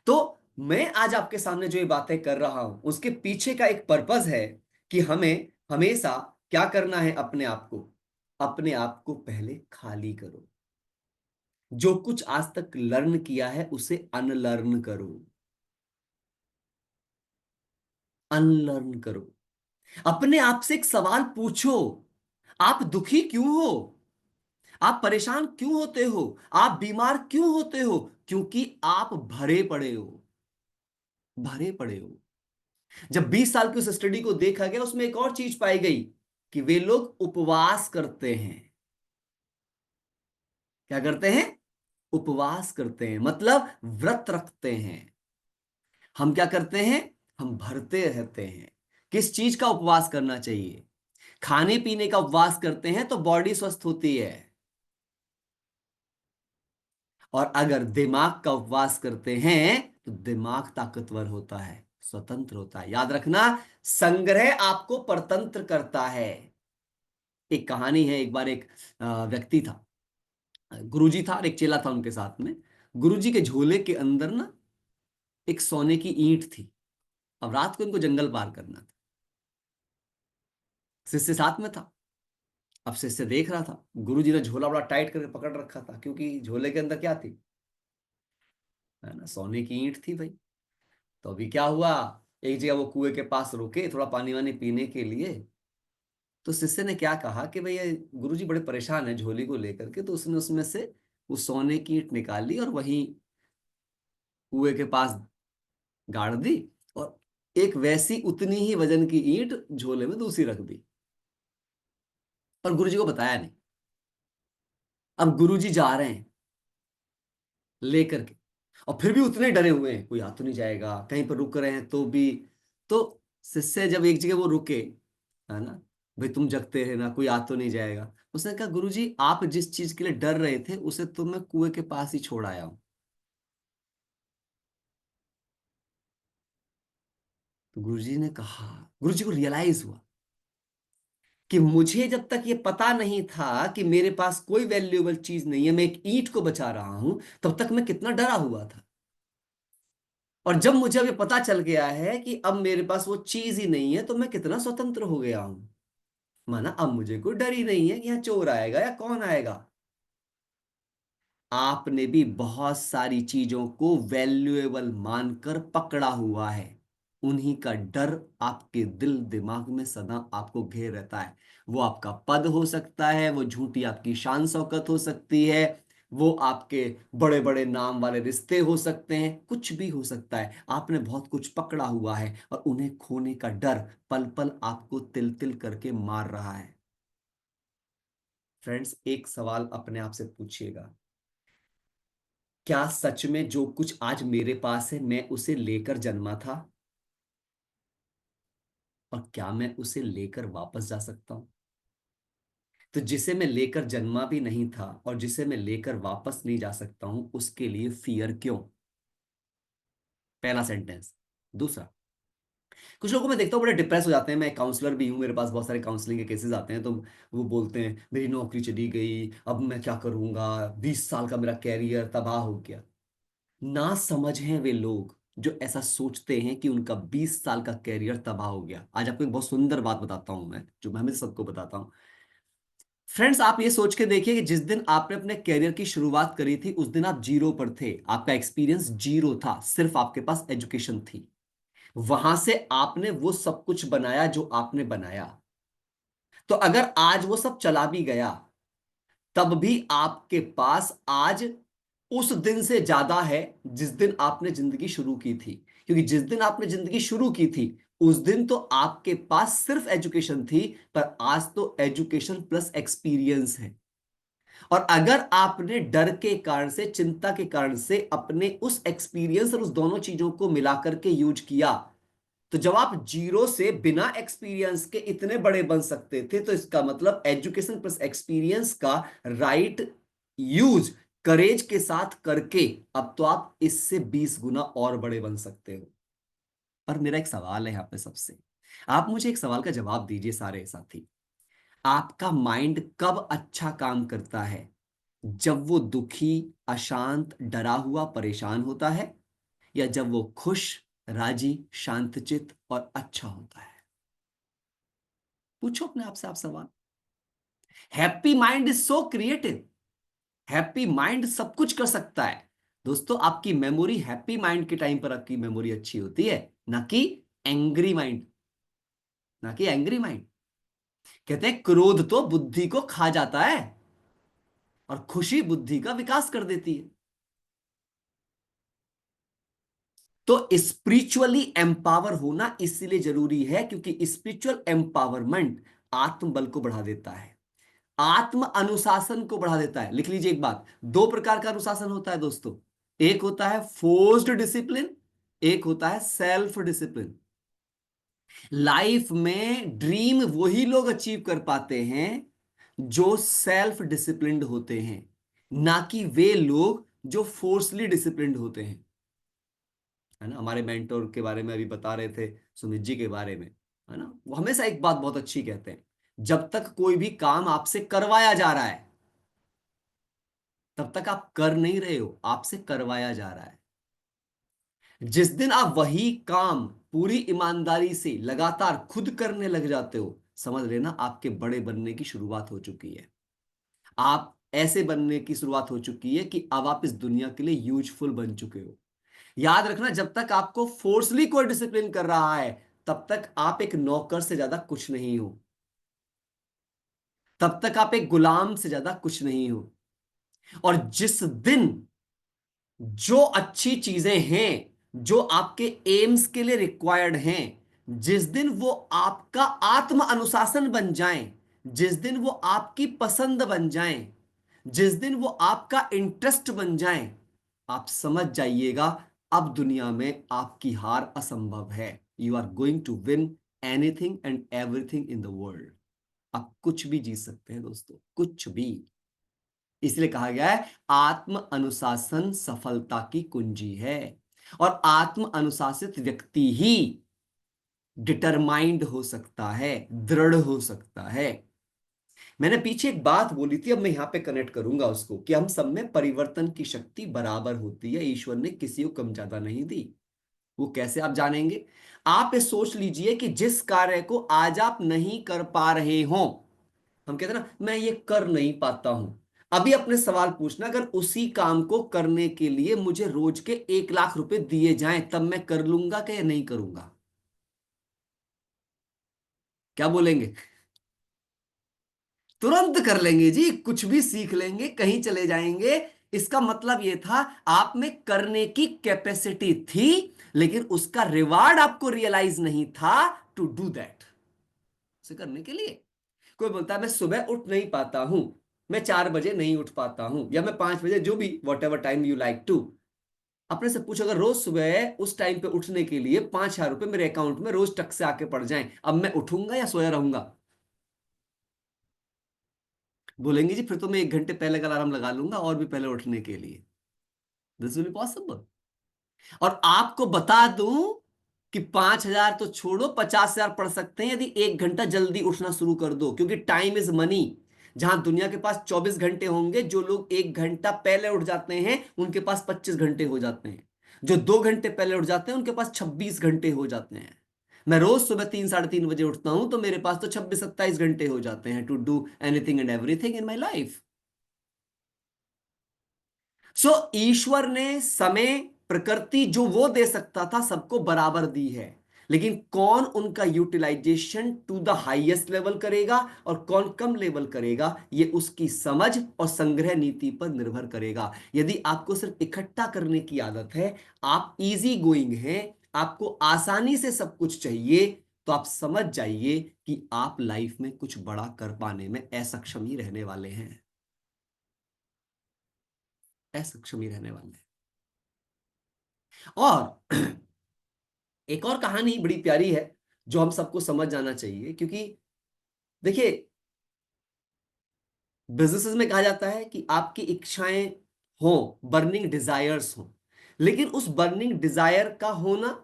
तो मैं आज आपके सामने जो ये बातें कर रहा हूं, उसके पीछे का एक पर्पस है कि हमें हमेशा क्या करना है, अपने आप को पहले खाली करो। जो कुछ आज तक लर्न किया है उसे अनलर्न करो। अनलर्न करो। अपने आप से एक सवाल पूछो, आप दुखी क्यों हो? आप परेशान क्यों होते हो? आप बीमार क्यों होते हो? क्योंकि आप भरे पड़े हो। भरे पड़े हो। जब 20 साल की उस स्टडी को देखा गया, उसमें एक और चीज पाई गई कि वे लोग उपवास करते हैं। क्या करते हैं? उपवास करते हैं, मतलब व्रत रखते हैं। हम क्या करते हैं? हम भरते रहते हैं। किस चीज का उपवास करना चाहिए? खाने पीने का उपवास करते हैं तो बॉडी स्वस्थ होती है। और अगर दिमाग का उपवास करते हैं तो दिमाग ताकतवर होता है, स्वतंत्र होता है। याद रखना, संग्रह आपको परतंत्र करता है। एक कहानी है, एक बार एक व्यक्ति था, गुरुजी था और एक चेला था उनके साथ में। गुरुजी के झोले के अंदर ना एक सोने की ईंट थी। अब रात को इनको जंगल पार करना था। शिष्य साथ में था। अब शिष्य देख रहा था, गुरुजी ने झोला बड़ा टाइट करके पकड़ रखा था, क्योंकि झोले के अंदर क्या थी? है ना, सोने की ईंट थी भाई। तो अभी क्या हुआ, एक जगह वो कुएं के पास रुके थोड़ा पानी वानी पीने के लिए। तो शिष्य ने क्या कहा कि भैया, गुरुजी बड़े परेशान है झोली को लेकर के। तो उसने उसमें से वो सोने की ईंट निकाली और वहीं कुएं के पास गाड़ दी, और एक वैसी उतनी ही वजन की ईंट झोले में दूसरी रख दी, और गुरुजी को बताया नहीं। अब गुरुजी जा रहे हैं लेकर के, और फिर भी उतने डरे हुए हैं, कोई आ तो नहीं जाएगा, कहीं पर रुक रहे हैं तो भी। तो शिष्य जब एक जगह वो रुके, है ना, भाई तुम जगते रहना, कोई आ तो नहीं जाएगा। उसने कहा, गुरुजी आप जिस चीज के लिए डर रहे थे उसे तो मैं कुएं के पास ही छोड़ आया हूं। तो गुरुजी ने कहा, गुरुजी को रियलाइज हुआ कि मुझे जब तक ये पता नहीं था कि मेरे पास कोई वैल्यूएबल चीज नहीं है, मैं एक ईंट को बचा रहा हूं, तब तक मैं कितना डरा हुआ था। और जब मुझे अब ये पता चल गया है कि अब मेरे पास वो चीज ही नहीं है, तो मैं कितना स्वतंत्र हो गया हूं। माना अब मुझे कोई डर ही नहीं है कि यहाँ चोर आएगा या कौन आएगा। आपने भी बहुत सारी चीजों को वैल्यूएबल मानकर पकड़ा हुआ है। उन्हीं का डर आपके दिल दिमाग में सदा आपको घेर रहता है। वो आपका पद हो सकता है, वो झूठी आपकी शान शौकत हो सकती है, वो आपके बड़े बड़े नाम वाले रिश्ते हो सकते हैं, कुछ भी हो सकता है। आपने बहुत कुछ पकड़ा हुआ है और उन्हें खोने का डर पल पल आपको तिल तिल करके मार रहा है। फ्रेंड्स, एक सवाल अपने आप से पूछिएगा, क्या सच में जो कुछ आज मेरे पास है मैं उसे लेकर जन्मा था? और क्या मैं उसे लेकर वापस जा सकता हूं? तो जिसे मैं लेकर जन्मा भी नहीं था और जिसे मैं लेकर वापस नहीं जा सकता हूं, उसके लिए फियर क्यों? पहला सेंटेंस। दूसरा, कुछ लोगों को मैं देखता हूँ बड़े डिप्रेस हो जाते हैं। मैं काउंसलर भी हूँ, मेरे पास बहुत सारे काउंसलिंग के केसेस आते हैं। तो वो बोलते हैं, मेरी नौकरी चली गई, अब मैं क्या करूंगा, 20 साल का मेरा कैरियर तबाह हो गया। ना समझ हैं वे लोग जो ऐसा सोचते हैं कि उनका 20 साल का कैरियर तबाह हो गया। आज आपको एक बहुत सुंदर बात बताता हूं मैं, जो मैं हमेशा सबको बताता हूं। फ्रेंड्स, आप ये सोच के देखिए कि जिस दिन आपने अपने कैरियर की शुरुआत करी थी उस दिन आप जीरो पर थे, आपका एक्सपीरियंस जीरो था, सिर्फ आपके पास एजुकेशन थी। वहां से आपने वो सब कुछ बनाया जो आपने बनाया। तो अगर आज वो सब चला भी गया, तब भी आपके पास आज उस दिन से ज्यादा है जिस दिन आपने जिंदगी शुरू की थी। क्योंकि जिस दिन आपने जिंदगी शुरू की थी उस दिन तो आपके पास सिर्फ एजुकेशन थी, पर आज तो एजुकेशन प्लस एक्सपीरियंस है। और अगर आपने डर के कारण से, चिंता के कारण से अपने उस एक्सपीरियंस और उस दोनों चीजों को मिलाकर के यूज किया, तो जब आप जीरो से बिना एक्सपीरियंस के इतने बड़े बन सकते थे, तो इसका मतलब एजुकेशन प्लस एक्सपीरियंस का राइट यूज करेज के साथ करके अब तो आप इससे 20 गुना और बड़े बन सकते हो। पर मेरा एक सवाल है यहाँ पे सबसे, आप मुझे एक सवाल का जवाब दीजिए सारे साथी। आपका माइंड कब अच्छा काम करता है? जब वो दुखी, अशांत, डरा हुआ, परेशान होता है, या जब वो खुश, राजी, शांतचित और अच्छा होता है? पूछो अपने आप से आप सवाल। Happy mind is so creative. Happy mind सब कुछ कर सकता है। दोस्तों, आपकी मेमोरी हैप्पी माइंड के टाइम पर आपकी मेमोरी अच्छी होती है, ना कि एंग्री माइंड। ना कि एंग्री माइंड। कहते हैं क्रोध तो बुद्धि को खा जाता है और खुशी बुद्धि का विकास कर देती है। तो स्पिरिचुअली एम्पावर होना इसलिए जरूरी है क्योंकि स्पिरिचुअल एम्पावरमेंट आत्मबल को बढ़ा देता है, आत्म अनुशासन को बढ़ा देता है। लिख लीजिए एक बात, दो प्रकार का अनुशासन होता है दोस्तों। एक होता है फोर्स्ड डिसिप्लिन, एक होता है सेल्फ डिसिप्लिन। लाइफ में ड्रीम वही लोग अचीव कर पाते हैं जो सेल्फ डिसिप्लिन्ड होते हैं, ना कि वे लोग जो फोर्सली डिसिप्लिन्ड होते हैं। है ना, हमारे मेंटोर के बारे में अभी बता रहे थे, सुमित जी के बारे में। है ना, वो हमेशा एक बात बहुत अच्छी कहते हैं, जब तक कोई भी काम आपसे करवाया जा रहा है तब तक आप कर नहीं रहे हो, आपसे करवाया जा रहा है। जिस दिन आप वही काम पूरी ईमानदारी से लगातार खुद करने लग जाते हो, समझ लेना आपके बड़े बनने की शुरुआत हो चुकी है। आप ऐसे बनने की शुरुआत हो चुकी है कि अब आप इस दुनिया के लिए यूजफुल बन चुके हो। याद रखना, जब तक आपको फोर्सली कोई डिसिप्लिन कर रहा है तब तक आप एक नौकर से ज्यादा कुछ नहीं हो, तब तक आप एक गुलाम से ज्यादा कुछ नहीं हो। और जिस दिन जो अच्छी चीजें हैं जो आपके एम्स के लिए रिक्वायर्ड हैं, जिस दिन वो आपका आत्म अनुशासन बन जाएं, जिस दिन वो आपकी पसंद बन जाएं, जिस दिन वो आपका इंटरेस्ट बन जाएं, आप समझ जाइएगा अब दुनिया में आपकी हार असंभव है। You are going to win anything and everything in the world. आप कुछ भी जीत सकते हैं दोस्तों, कुछ भी। इसलिए कहा गया है आत्म अनुशासन सफलता की कुंजी है। और आत्म अनुशासित व्यक्ति ही डिटरमाइंड हो सकता है, दृढ़ हो सकता है। मैंने पीछे एक बात बोली थी, अब मैं यहां पे कनेक्ट करूंगा उसको, कि हम सब में परिवर्तन की शक्ति बराबर होती है, ईश्वर ने किसी को कम ज्यादा नहीं दी। वो कैसे आप जानेंगे? आप ये सोच लीजिए कि जिस कार्य को आज आप नहीं कर पा रहे हो, हम कहते हैं ना मैं ये कर नहीं पाता हूं, अभी अपने सवाल पूछना, अगर उसी काम को करने के लिए मुझे रोज के 1 लाख रुपए दिए जाएं तब मैं कर लूंगा क्या, नहीं करूंगा? क्या बोलेंगे? तुरंत कर लेंगे जी, कुछ भी सीख लेंगे, कहीं चले जाएंगे। इसका मतलब यह था आप में करने की कैपेसिटी थी, लेकिन उसका रिवार्ड आपको रियलाइज नहीं था टू डू दैट, उसे करने के लिए। कोई बोलता है मैं सुबह उठ नहीं पाता हूं, मैं 4 बजे नहीं उठ पाता हूं, या मैं 5 बजे, जो भी whatever time you like to. अपने से पूछो, अगर रोज सुबह उस टाइम पे उठने के लिए 5,000 रुपए मेरे अकाउंट में रोज टक से आके पड़ जाएं, अब मैं उठूंगा या सोया रहूंगा? बोलेंगे जी फिर तो मैं 1 घंटे पहले का अलार्म लगा लूंगा और भी पहले उठने के लिए। This will be possible. और आपको बता दूं कि 5,000 तो छोड़ो, 50,000 पढ़ सकते हैं यदि 1 घंटा जल्दी उठना शुरू कर दो, क्योंकि टाइम इज मनी। जहां दुनिया के पास 24 घंटे होंगे, जो लोग 1 घंटा पहले उठ जाते हैं उनके पास 25 घंटे हो जाते हैं, जो 2 घंटे पहले उठ जाते हैं उनके पास 26 घंटे हो जाते हैं। मैं रोज सुबह 3 साढ़े 3 बजे उठता हूं तो मेरे पास तो 26 27 घंटे हो जाते हैं to do anything and everything in my life. So ईश्वर ने समय, प्रकृति जो वो दे सकता था सबको बराबर दी है, लेकिन कौन उनका utilization to the highest level करेगा और कौन कम लेवल करेगा, ये उसकी समझ और संग्रह नीति पर निर्भर करेगा। यदि आपको सिर्फ इकट्ठा करने की आदत है, आप इजी गोइंग हैं, आपको आसानी से सब कुछ चाहिए, तो आप समझ जाइए कि आप लाइफ में कुछ बड़ा कर पाने में असक्षम ही रहने वाले हैं, असक्षम ही रहने वाले हैं। और एक और कहानी बड़ी प्यारी है जो हम सबको समझ जाना चाहिए, क्योंकि देखिए, बिजनेसेस में कहा जाता है कि आपकी इच्छाएं हो, बर्निंग डिजायर्स हो, लेकिन उस बर्निंग डिजायर का होना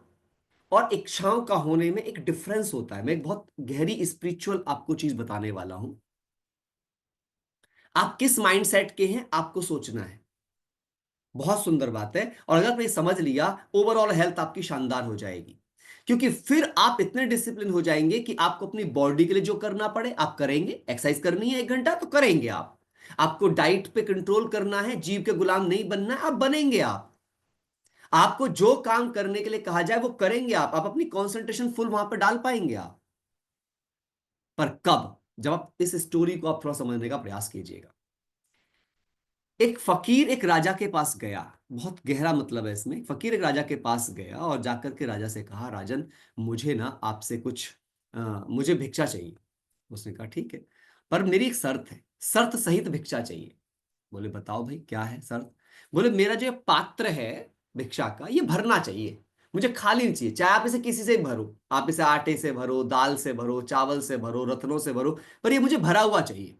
और इच्छाओं का होने में एक डिफरेंस होता है। मैं एक बहुत गहरी स्पिरिचुअल आपको चीज बताने वाला हूं। आप किस माइंडसेट के हैं आपको सोचना है, बहुत सुंदर बात है। और अगर आपने समझ लिया, ओवरऑल हेल्थ आपकी शानदार हो जाएगी, क्योंकि फिर आप इतने डिसिप्लिन हो जाएंगे कि आपको अपनी बॉडी के लिए जो करना पड़े आप करेंगे। एक्सरसाइज करनी है 1 घंटा तो करेंगे आप, आपको डाइट पे कंट्रोल करना है, जीव के गुलाम नहीं बनना है, आप बनेंगे। आपको जो काम करने के लिए कहा जाए वो करेंगे आप अपनी कंसंट्रेशन फुल वहां पर डाल पाएंगे आप। पर कब? जब आप इस स्टोरी को आप थोड़ा समझने का प्रयास कीजिएगा। एक फकीर एक राजा के पास गया, बहुत गहरा मतलब है इसमें। फकीर एक राजा के पास गया और जाकर के राजा से कहा, राजन मुझे ना आपसे कुछ मुझे भिक्षा चाहिए। उसने कहा ठीक है, पर मेरी एक शर्त है, शर्त सहित भिक्षा चाहिए। बोले बताओ भाई क्या है शर्त? बोले मेरा जो ये पात्र है भिक्षा का, ये भरना चाहिए, मुझे खाली नहीं चाहिए, चाहे आप इसे किसी से भी भरो, आप इसे आटे से भरो, दाल से भरो, चावल से भरो, रत्नों से भरो, पर ये मुझे भरा हुआ चाहिए।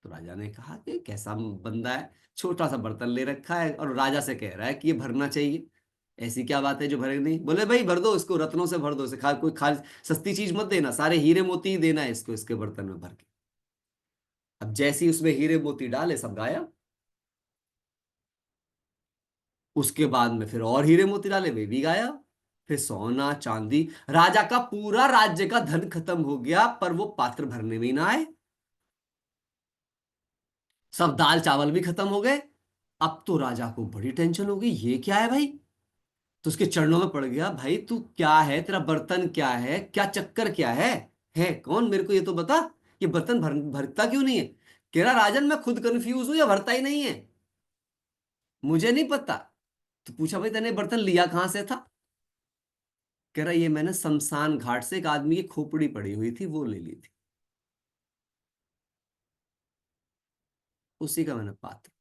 तो राजा ने कहा कि कैसा बंदा है, छोटा सा बर्तन ले रखा है और राजा से कह रहा है कि ये भरना चाहिए, ऐसी क्या बात है जो भरे नहीं। बोले भाई भर दो इसको, रत्नों से भर दो इसे, कोई सस्ती चीज मत देना, सारे हीरे मोती ही देना है इसको, इसके बर्तन में भर के। अब जैसे ही उसमें हीरे मोती डाले सब गायब। उसके बाद में फिर और हीरे मोती डाले, वे भी गायब। फिर सोना चांदी, राजा का पूरा राज्य का धन खत्म हो गया, पर वो पात्र भरने में ही ना आए। सब दाल चावल भी खत्म हो गए। अब तो राजा को बड़ी टेंशन हो गई, ये क्या है भाई। तो उसके चरणों में पड़ गया, भाई तू क्या है, तेरा बर्तन क्या है, क्या चक्कर क्या है कौन, मेरे को ये तो बता। ये बर्तन भरता क्यों नहीं है। कह रहा राजन मैं खुद कंफ्यूज हूं, या भरता ही नहीं है, मुझे नहीं पता। तो पूछा भाई तने बर्तन लिया कहां से था। कह रहा ये मैंने शमशान घाट से एक आदमी की खोपड़ी पड़ी हुई थी, वो ले ली थी, उसी का मैंने पात्र।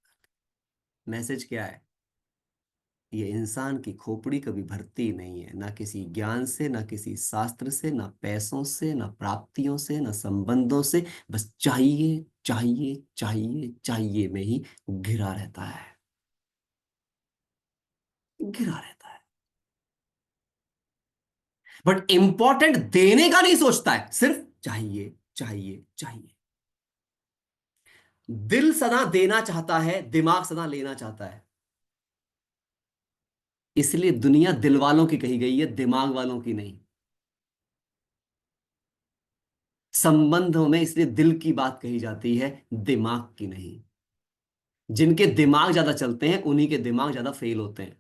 मैसेज क्या है, ये इंसान की खोपड़ी कभी भरती नहीं है, ना किसी ज्ञान से, ना किसी शास्त्र से, ना पैसों से, ना प्राप्तियों से, ना संबंधों से। बस चाहिए चाहिए चाहिए चाहिए में ही घिरा रहता है, घिरा रहता है। बट इंपॉर्टेंट देने का नहीं सोचता है, सिर्फ चाहिए चाहिए चाहिए। दिल सदा देना चाहता है, दिमाग सदा लेना चाहता है। इसलिए दुनिया दिल वालों की कही गई है, दिमाग वालों की नहीं। संबंधों में इसलिए दिल की बात कही जाती है, दिमाग की नहीं। जिनके दिमाग ज्यादा चलते हैं उन्हीं के दिमाग ज्यादा फेल होते हैं।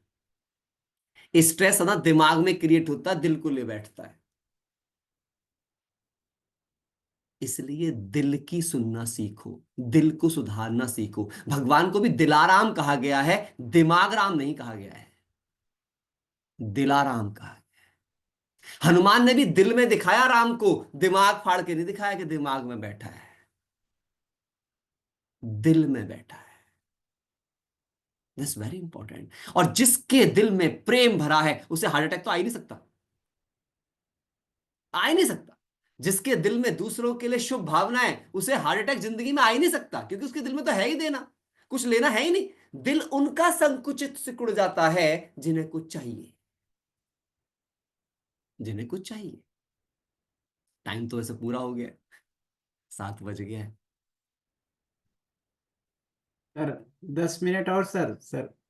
स्ट्रेस है ना दिमाग में क्रिएट होता है, दिल को ले बैठता है। इसलिए दिल की सुनना सीखो, दिल को सुधारना सीखो। भगवान को भी दिलाराम कहा गया है, दिमाग राम नहीं कहा गया है, दिलाराम कहा है। हनुमान ने भी दिल में दिखाया राम को, दिमाग फाड़ के नहीं दिखाया कि दिमाग में बैठा है, दिल में बैठा है। This very important. और जिसके दिल में प्रेम भरा है उसे हार्ट अटैक तो आ ही नहीं सकता, आ ही नहीं सकता। जिसके दिल में दूसरों के लिए शुभ भावनाएं, उसे हार्ट अटैक जिंदगी में आ ही नहीं सकता, क्योंकि उसके दिल में तो है ही देना, कुछ लेना है ही नहीं। दिल उनका संकुचित सिकुड़ जाता है जिन्हें कुछ चाहिए, जिन्हें कुछ चाहिए। टाइम तो वैसे पूरा हो गया है, 7 बज गया है। सर 10 मिनट और सर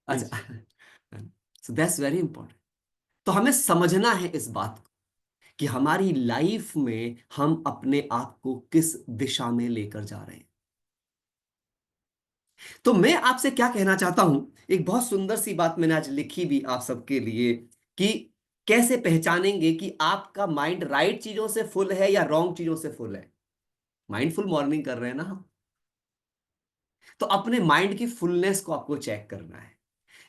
अच्छा। Please. So that's very important. तो हमें समझना है इस बात को कि हमारी लाइफ में हम अपने आप को किस दिशा में लेकर जा रहे हैं। तो मैं आपसे क्या कहना चाहता हूं, एक बहुत सुंदर सी बात मैंने आज लिखी भी आप सबके लिए, कि कैसे पहचानेंगे कि आपका माइंड राइट चीजों से फुल है या रॉन्ग चीजों से फुल है। माइंडफुल मॉर्निंग कर रहे हैं ना हम, तो अपने माइंड की फुलनेस को आपको चेक करना है।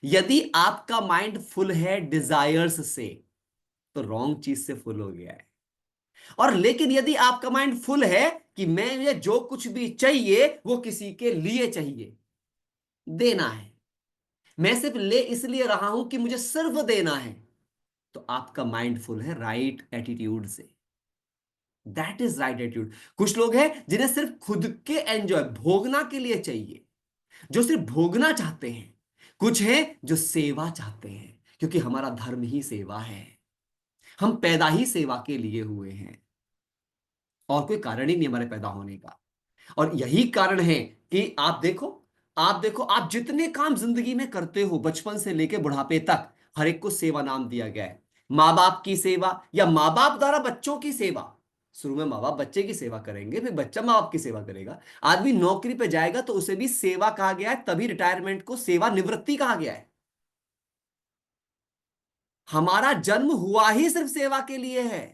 यदि आपका माइंड फुल है डिजायर्स से, तो रॉन्ग चीज से फुल हो गया है। और लेकिन यदि आपका माइंड फुल है कि मैं ये जो कुछ भी चाहिए वो किसी के लिए चाहिए, देना है, मैं सिर्फ ले इसलिए रहा हूं कि मुझे सिर्फ देना है, तो आपका माइंडफुल है राइट एटीट्यूड से। That is right attitude. कुछ लोग हैं जिन्हें सिर्फ खुद के एंजॉय भोगना के लिए चाहिए, जो सिर्फ भोगना चाहते हैं। कुछ हैं जो सेवा चाहते हैं, क्योंकि हमारा धर्म ही सेवा है, हम पैदा ही सेवा के लिए हुए हैं, और कोई कारण ही नहीं हमारे पैदा होने का। और यही कारण है कि आप देखो आप जितने काम जिंदगी में करते हो बचपन से लेकर बुढ़ापे तक, हर एक को सेवा नाम दिया गया है। माँ बाप की सेवा, या माँ बाप द्वारा बच्चों की सेवा। शुरू में माँ बाप बच्चे की सेवा करेंगे, फिर बच्चा माँ बाप की सेवा करेगा। आदमी नौकरी पे जाएगा तो उसे भी सेवा कहा गया है, तभी रिटायरमेंट को सेवानिवृत्ति कहा गया है। हमारा जन्म हुआ ही सिर्फ सेवा के लिए है।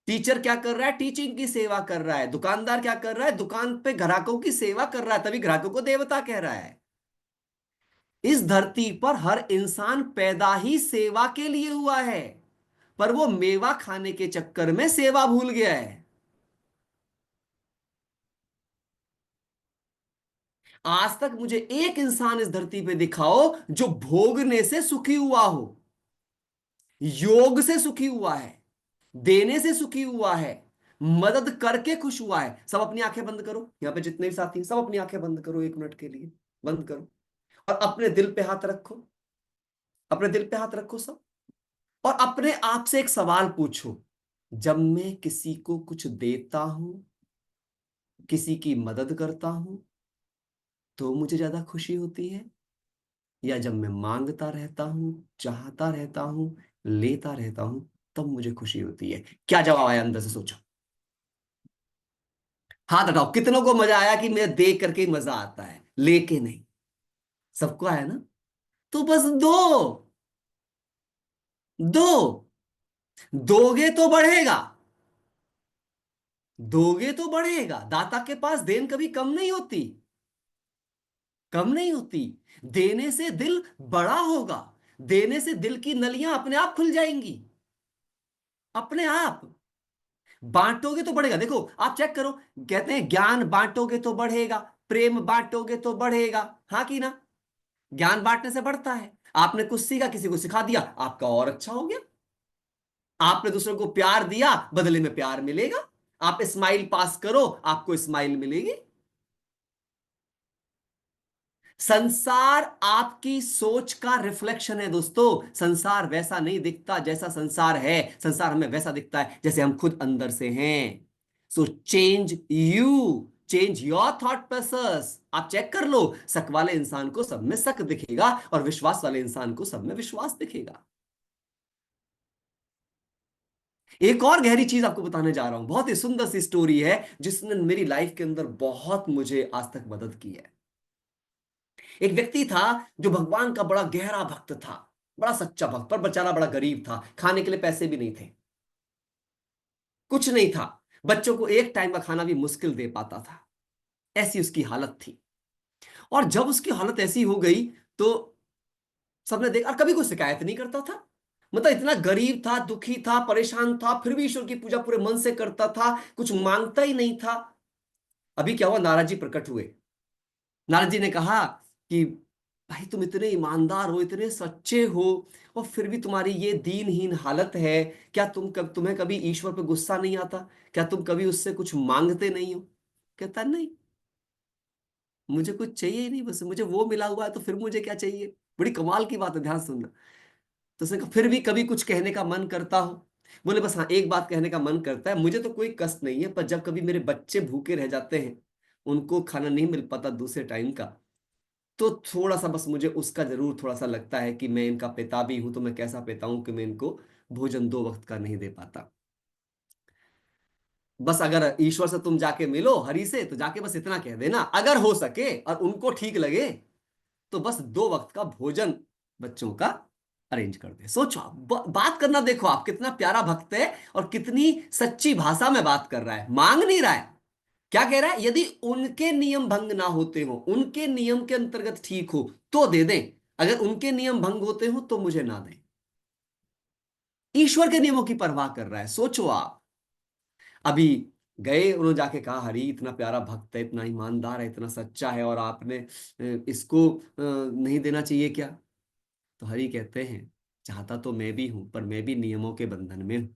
टीचर क्या कर रहा है, टीचिंग की सेवा कर रहा है। दुकानदार क्या कर रहा है, दुकान पे ग्राहकों की सेवा कर रहा है, तभी ग्राहकों को देवता कह रहा है। इस धरती पर हर इंसान पैदा ही सेवा के लिए हुआ है, पर वो मेवा खाने के चक्कर में सेवा भूल गया है। आज तक मुझे एक इंसान इस धरती पे दिखाओ जो भोगने से सुखी हुआ हो, योग से सुखी हुआ है, देने से सुखी हुआ है, मदद करके खुश हुआ है। सब अपनी आंखें बंद करो, यहां पे जितने भी साथी हैं, सब अपनी आंखें बंद करो 1 मिनट के लिए, बंद करो और अपने दिल पे हाथ रखो, अपने दिल पे हाथ रखो सब, और अपने आप से एक सवाल पूछो, जब मैं किसी को कुछ देता हूं, किसी की मदद करता हूं, तो मुझे ज्यादा खुशी होती है, या जब मैं मांगता रहता हूं, चाहता रहता हूं, लेता रहता हूं, तब मुझे खुशी होती है? क्या जवाब आया अंदर से सोचो, हाथ हटाओ। कितनों को मजा आया कि मैं देख करके ही मजा आता है, लेके नहीं? सबको आया ना? तो बस दो, दो, दोगे तो बढ़ेगा, दोगे तो बढ़ेगा। दाता के पास देन कभी कम नहीं होती, कम नहीं होती। देने से दिल बड़ा होगा, देने से दिल की नलियां अपने आप खुल जाएंगी, अपने आप। बांटोगे तो बढ़ेगा। देखो आप चेक करो, कहते हैं ज्ञान बांटोगे तो बढ़ेगा, प्रेम बांटोगे तो बढ़ेगा, हाँ कि ना? ज्ञान बांटने से बढ़ता है। आपने कुछ सीखा, किसी को सिखा दिया, आपका और अच्छा हो गया। आपने दूसरों को प्यार दिया, बदले में प्यार मिलेगा। आप स्माइल पास करो, आपको स्माइल मिलेगी। संसार आपकी सोच का रिफ्लेक्शन है दोस्तों। संसार वैसा नहीं दिखता जैसा संसार है, संसार हमें वैसा दिखता है जैसे हम खुद अंदर से हैं। So change you, change your thought process. आप चेक कर लो, शक वाले इंसान को सब में शक दिखेगा और विश्वास वाले इंसान को सब में विश्वास दिखेगा। एक और गहरी चीज आपको बताने जा रहा हूं, बहुत ही सुंदर सी स्टोरी है जिसने मेरी लाइफ के अंदर बहुत मुझे आज तक मदद की है। एक व्यक्ति था जो भगवान का बड़ा गहरा भक्त था, बड़ा सच्चा भक्त, पर बेचारा बड़ा गरीब था, खाने के लिए पैसे भी नहीं थे, कुछ नहीं था, बच्चों को एक टाइम का खाना भी मुश्किल दे पाता था, ऐसी उसकी हालत थी। और जब उसकी हालत ऐसी हो गई तो सबने देखा, और कभी कोई शिकायत नहीं करता था। मतलब इतना गरीब था, दुखी था, परेशान था, फिर भी ईश्वर की पूजा पूरे मन से करता था, कुछ मांगता ही नहीं था। अभी क्या हुआ, नारद जी प्रकट हुए। नारद जी ने कहा कि भाई तुम इतने ईमानदार हो, इतने सच्चे हो, और फिर भी तुम्हारी ये दीनहीन हालत है, क्या तुम्हें कभी ईश्वर पे गुस्सा नहीं आता? क्या तुम कभी उससे कुछ मांगते नहीं हो? कहता नहीं, मुझे कुछ चाहिए ही नहीं, बस मुझे वो मिला हुआ है, तो फिर मुझे क्या चाहिए? बड़ी कमाल की बात है, ध्यान सुनना। तो उसने कहा फिर भी कभी कुछ कहने का मन करता हो? बोले बस हाँ, एक बात कहने का मन करता है, मुझे तो कोई कष्ट नहीं है, पर जब कभी मेरे बच्चे भूखे रह जाते हैं, उनको खाना नहीं मिल पाता दूसरे टाइम का, तो थोड़ा सा बस मुझे उसका जरूर थोड़ा सा लगता है कि मैं इनका पिता भी हूं, तो मैं कैसा पिता हूं कि मैं इनको भोजन 2 वक्त का नहीं दे पाता। बस अगर ईश्वर से तुम जाके मिलो, हरि से, तो जाके बस इतना कह देना, अगर हो सके और उनको ठीक लगे, तो बस 2 वक्त का भोजन बच्चों का अरेंज कर दे। सोचो आप, बात करना देखो आप, कितना प्यारा भक्त है और कितनी सच्ची भाषा में बात कर रहा है, मांग नहीं रहा है। क्या कह रहा है? यदि उनके नियम भंग ना होते हो, उनके नियम के अंतर्गत ठीक हो तो दे दें, अगर उनके नियम भंग होते हो तो मुझे ना दें। ईश्वर के नियमों की परवाह कर रहा है, सोचो आप। अभी गए, उन्होंने जाके कहा हरि इतना प्यारा भक्त है, इतना ईमानदार है, इतना सच्चा है, और आपने इसको नहीं देना चाहिए क्या? तो हरि कहते हैं, चाहता तो मैं भी हूं, पर मैं भी नियमों के बंधन में हूं।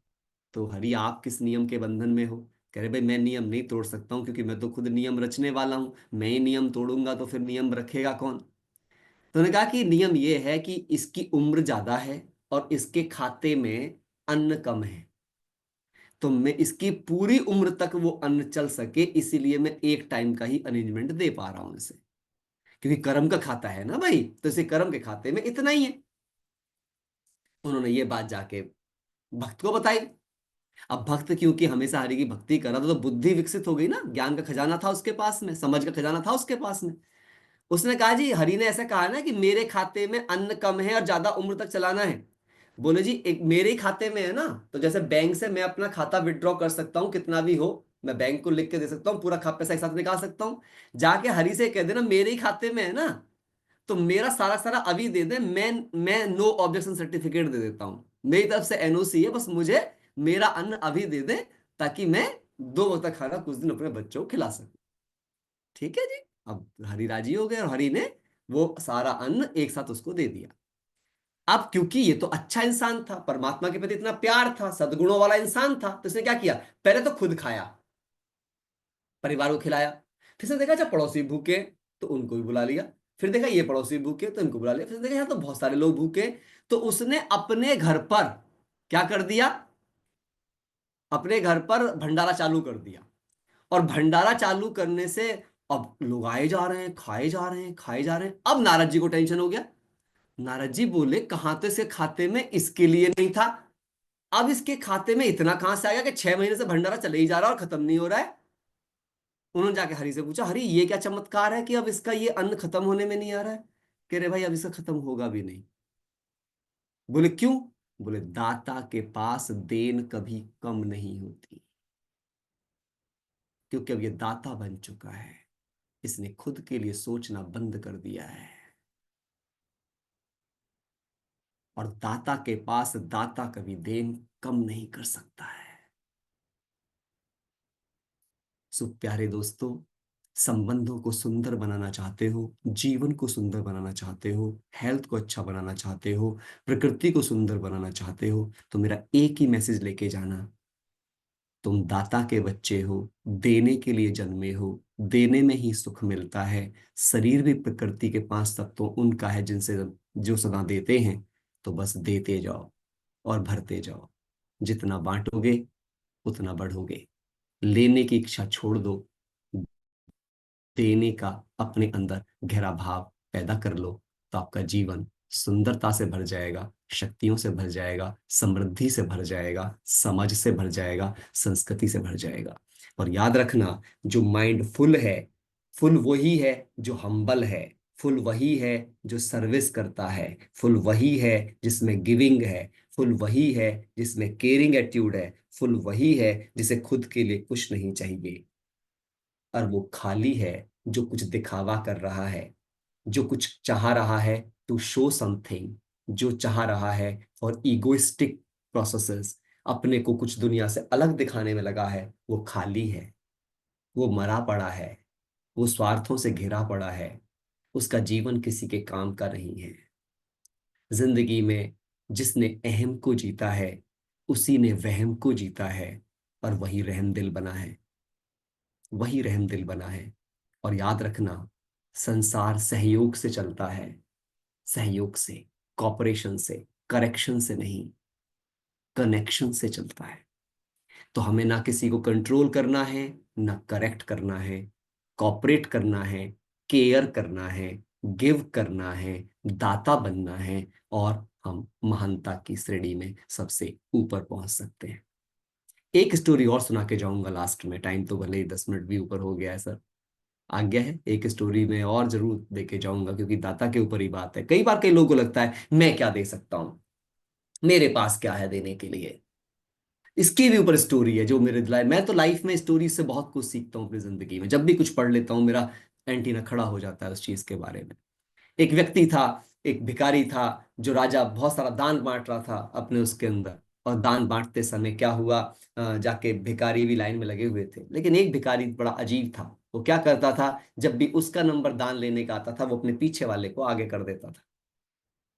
तो हरि आप किस नियम के बंधन में हो? कह रहे भाई मैं नियम नहीं तोड़ सकता हूं, क्योंकि मैं तो खुद नियम रचने वाला हूं। मैं ही नियम तोड़ूंगा तो फिर नियम रखेगा कौन? तो उन्होंने कहा कि नियम ये है कि इसकी उम्र ज्यादा है और इसके खाते में अन्न कम है, तो मैं इसकी पूरी उम्र तक वो अन्न चल सके, इसीलिए मैं एक टाइम का ही अरेंजमेंट दे पा रहा हूं इसे, क्योंकि कर्म का खाता है ना भाई, तो इसे कर्म के खाते में इतना ही है। उन्होंने ये बात जाके भक्त को बताई। अब भक्त क्योंकि हमेशा हरि की भक्ति कर रहा था, तो बुद्धि विकसित हो गई ना, ज्ञान का खजाना था उसके पास में, समझ का खजाना था उसके पास में। उसने कहा जी हरि ने ऐसा कहा ना कि मेरे खाते में अन्न कम है और ज्यादा उम्र तक चलाना है। बोले जी एक मेरे ही खाते में है ना, तो जैसे बैंक से मैं अपना खाता विड्रॉ कर सकता हूँ कितना भी हो, मैं बैंक को लिख के दे सकता हूँ, पूरा पैसा एक साथ निकाल सकता हूँ। जाके हरि से कह देना मेरे ही खाते में है ना, तो मेरा सारा सारा अभी दे दे, मैं नो ऑब्जेक्शन सर्टिफिकेट दे देता हूं, मेरी तरफ से एनओसी है, बस मुझे मेरा अन्न अभी दे दे, ताकि मैं 2 वक्त का खाना कुछ दिन अपने बच्चों को खिला सकूं। ठीक है जी। अब हरि राजी हो गए और हरि ने वो सारा अन्न एक साथ उसको दे दिया। अब क्योंकि ये तो अच्छा इंसान था, परमात्मा के प्रति इतना प्यार था, सद्गुणों वाला इंसान था, तो इसने क्या किया, पहले तो खुद खाया, परिवार को खिलाया। फिर से देखा जब पड़ोसी भूखे तो उनको भी बुला लिया। फिर देखा ये पड़ोसी भूखे तो इनको बुला लिया। फिर देखा यहाँ तो बहुत सारे लोग भूखे, तो उसने अपने घर पर क्या कर दिया, अपने घर पर भंडारा चालू कर दिया। और भंडारा चालू करने से अब लोग आए जा रहे हैं, खाए जा रहे हैं, खाए जा रहे हैं। अब नारद जी को टेंशन हो गया। नारद जी बोले कहां तो इसके खाते में इसके लिए नहीं था, अब इसके खाते में इतना कहां से आ गया कि 6 महीने से भंडारा चले ही जा रहा है और खत्म नहीं हो रहा है। उन्होंने जाके हरि से पूछा, हरि ये क्या चमत्कार है कि अब इसका ये अन्न खत्म होने में नहीं आ रहा है। कह रहे भाई अब इसका खत्म होगा भी नहीं। बोले क्यों? बोले दाता के पास देन कभी कम नहीं होती, क्योंकि अब ये दाता बन चुका है, इसने खुद के लिए सोचना बंद कर दिया है। और दाता के पास दाता कभी देन कम नहीं कर सकता है। सो प्यारे दोस्तों, संबंधों को सुंदर बनाना चाहते हो, जीवन को सुंदर बनाना चाहते हो, हेल्थ को अच्छा बनाना चाहते हो, प्रकृति को सुंदर बनाना चाहते हो, तो मेरा एक ही मैसेज लेके जाना, तुम दाता के बच्चे हो, देने के लिए जन्मे हो, देने में ही सुख मिलता है। शरीर भी प्रकृति के 5 तत्वों उनका है जिनसे जो सदा देते हैं। तो बस देते जाओ और भरते जाओ। जितना बांटोगे उतना बढ़ोगे। लेने की इच्छा छोड़ दो, देने का अपने अंदर गहरा भाव पैदा कर लो, तो आपका जीवन सुंदरता से भर जाएगा, शक्तियों से भर जाएगा, समृद्धि से भर जाएगा, समझ से भर जाएगा, संस्कृति से भर जाएगा। और याद रखना, जो माइंड फुल है, फुल वही है जो हम्बल है, फुल वही है जो सर्विस करता है, फुल वही है जिसमें गिविंग है, फुल वही है जिसमें केयरिंग एटीट्यूड है, फुल वही है जिसे खुद के लिए कुछ नहीं चाहिए। और वो खाली है जो कुछ दिखावा कर रहा है, जो कुछ चाह रहा है टू शो समथिंग, जो चाह रहा है फॉर ईगोइस्टिक प्रोसेसेस, अपने को कुछ दुनिया से अलग दिखाने में लगा है, वो खाली है, वो मरा पड़ा है, वो स्वार्थों से घिरा पड़ा है, उसका जीवन किसी के काम का नहीं है। जिंदगी में जिसने अहम को जीता है, उसी ने वहम को जीता है, और वही रहम दिल बना है, वही रहम दिल बना है। और याद रखना, संसार सहयोग से चलता है, सहयोग से, कॉपरेशन से, करेक्शन से नहीं, कनेक्शन से चलता है। तो हमें ना किसी को कंट्रोल करना है, ना करेक्ट करना है, कॉपरेट करना है, केयर करना है, गिव करना है, दाता बनना है, और हम महानता की श्रेणी में सबसे ऊपर पहुंच सकते हैं। एक स्टोरी और सुना के जाऊंगा लास्ट में, टाइम तो भले ही 10 मिनट भी ऊपर हो गया है सर, आज्ञा है, एक स्टोरी में और जरूर देके जाऊंगा, क्योंकि दाता के ऊपर ही बात है। कई बार कई लोगों को लगता है मैं क्या दे सकता हूं, मेरे पास क्या है देने के लिए। इसके भी ऊपर स्टोरी है जो मेरे दिलाए। मैं तो लाइफ में स्टोरी से बहुत कुछ सीखता हूँ अपनी जिंदगी में, जब भी कुछ पढ़ लेता हूँ मेरा एंटीना खड़ा हो जाता है उस चीज के बारे में। एक व्यक्ति था, एक भिखारी था, जो राजा बहुत सारा दान बांट रहा था अपने उसके अंदर। और दान बांटते समय क्या हुआ, जाके भिखारी भी लाइन में लगे हुए थे, लेकिन एक भिखारी बड़ा अजीब था। वो क्या करता था, जब भी उसका नंबर दान लेने का आता था, वो अपने पीछे वाले को आगे कर देता था।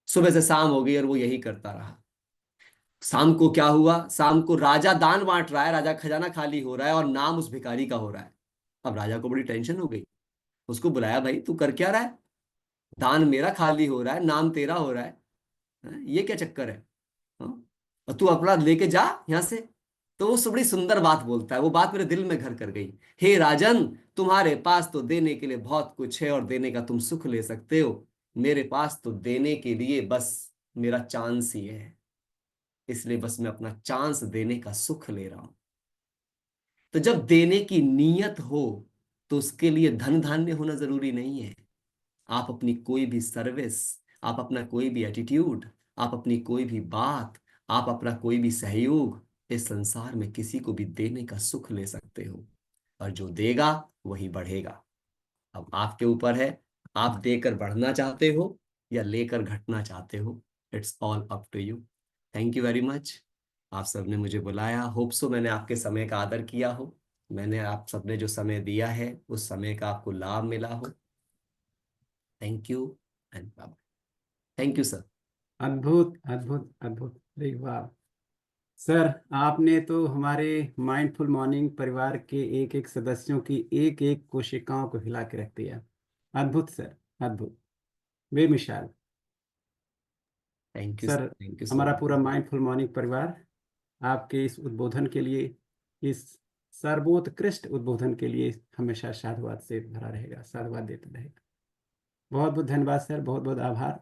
सुबह से शाम हो गई और वो यही करता रहा। शाम को क्या हुआ, शाम को राजा दान बांट रहा है, राजा का खजाना खाली हो रहा है और नाम उस भिखारी का हो रहा है। अब राजा को बड़ी टेंशन हो गई। उसको बुलाया, भाई तू कर क्या रहा है, दान मेरा खाली हो रहा है, नाम तेरा हो रहा है, ये क्या चक्कर है, हाँ? और तू अपराध लेके जा यहाँ से। तो वो बड़ी सुंदर बात बोलता है, वो बात मेरे दिल में घर कर गई। हे राजन, तुम्हारे पास तो देने के लिए बहुत कुछ है और देने का तुम सुख ले सकते हो, मेरे पास तो देने के लिए बस मेरा चांस ही है, इसलिए बस मैं अपना चांस देने का सुख ले रहा हूं। तो जब देने की नीयत हो, तो उसके लिए धन धान्य होना जरूरी नहीं है। आप अपनी कोई भी सर्विस, आप अपना कोई भी एटीट्यूड, आप अपनी कोई भी बात, आप अपना कोई भी सहयोग, इस संसार में किसी को भी देने का सुख ले सकते हो। और जो देगा वही बढ़ेगा। अब आपके ऊपर है, आप देकर बढ़ना चाहते हो या लेकर घटना चाहते हो। It's all up to you. Thank you very much. आप सबने मुझे बुलाया, होप सो मैंने आपके समय का आदर किया हो। मैंने आप सबने जो समय दिया है उस समय का आपको लाभ मिला हो। Thank you and bye. Thank you sir. अद्भुत अद्भुत अद्भुत, अरे वाह सर, आपने तो हमारे माइंडफुल मॉर्निंग परिवार के एक एक सदस्यों की एक एक कोशिकाओं को हिला के रख दिया। अद्भुत सर, अद्भुत, बेमिसाल। Thank you sir, sir. Thank you सो हमारा पूरा मच। माइंडफुल मॉर्निंग परिवार आपके इस उद्बोधन के लिए, इस सर्वोत्कृष्ट उद्बोधन के लिए हमेशा साधुवाद से भरा रहेगा, साधुवाद देता रहेगा। बहुत बहुत धन्यवाद सर, बहुत बहुत आभार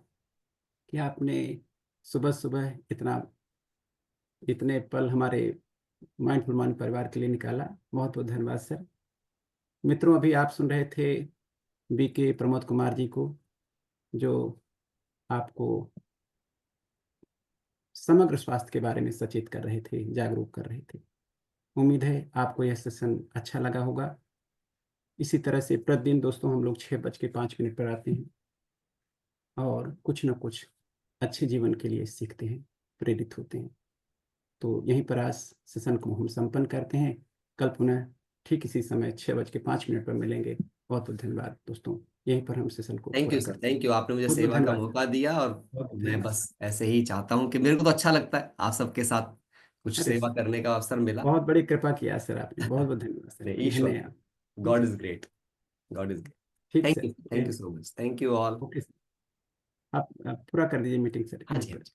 कि आपने सुबह सुबह इतने पल हमारे माइंडफुल मॉर्निंग परिवार के लिए निकाला। बहुत बहुत धन्यवाद सर। मित्रों, अभी आप सुन रहे थे बीके प्रमोद कुमार जी को, जो आपको समग्र स्वास्थ्य के बारे में सचेत कर रहे थे, जागरूक कर रहे थे। उम्मीद है आपको यह सेशन अच्छा लगा होगा। इसी तरह से प्रतिदिन दोस्तों हम लोग 6:05 पर आते हैं और कुछ न कुछ अच्छे जीवन के लिए सीखते हैं, प्रेरित होते हैं। तो यहीं पर आज सेशन को हम संपन्न करते हैं। कल पुनः ठीक इसी समय 6:05 पर मिलेंगे। बहुत बहुत धन्यवाद दोस्तों, यहीं पर हम सेशन को थैंक यू पूरा सर। करते हैं। थैंक यू, आपने मुझे बहुत बहुत सेवा का धन्यवाद सर, मौका दिया। और बहुत बहुत मैं धन्यवाद बस सर। ऐसे ही चाहता हूँ कि मेरे को तो अच्छा लगता है आप सबके साथ कुछ अरे सेवा सर, करने का अवसर मिला। बहुत बड़ी कृपा किया सर आपने, बहुत बहुत धन्यवाद सर, ईश्वर, धन्यवाद God ji. Is great. God is great. ठीक thank sir, you. Thank you so much. Thank you all. Okay sir. आप पूरा कर दीजिए मीटिंग सर हाँ यहीं जी, हाँ पर। जी।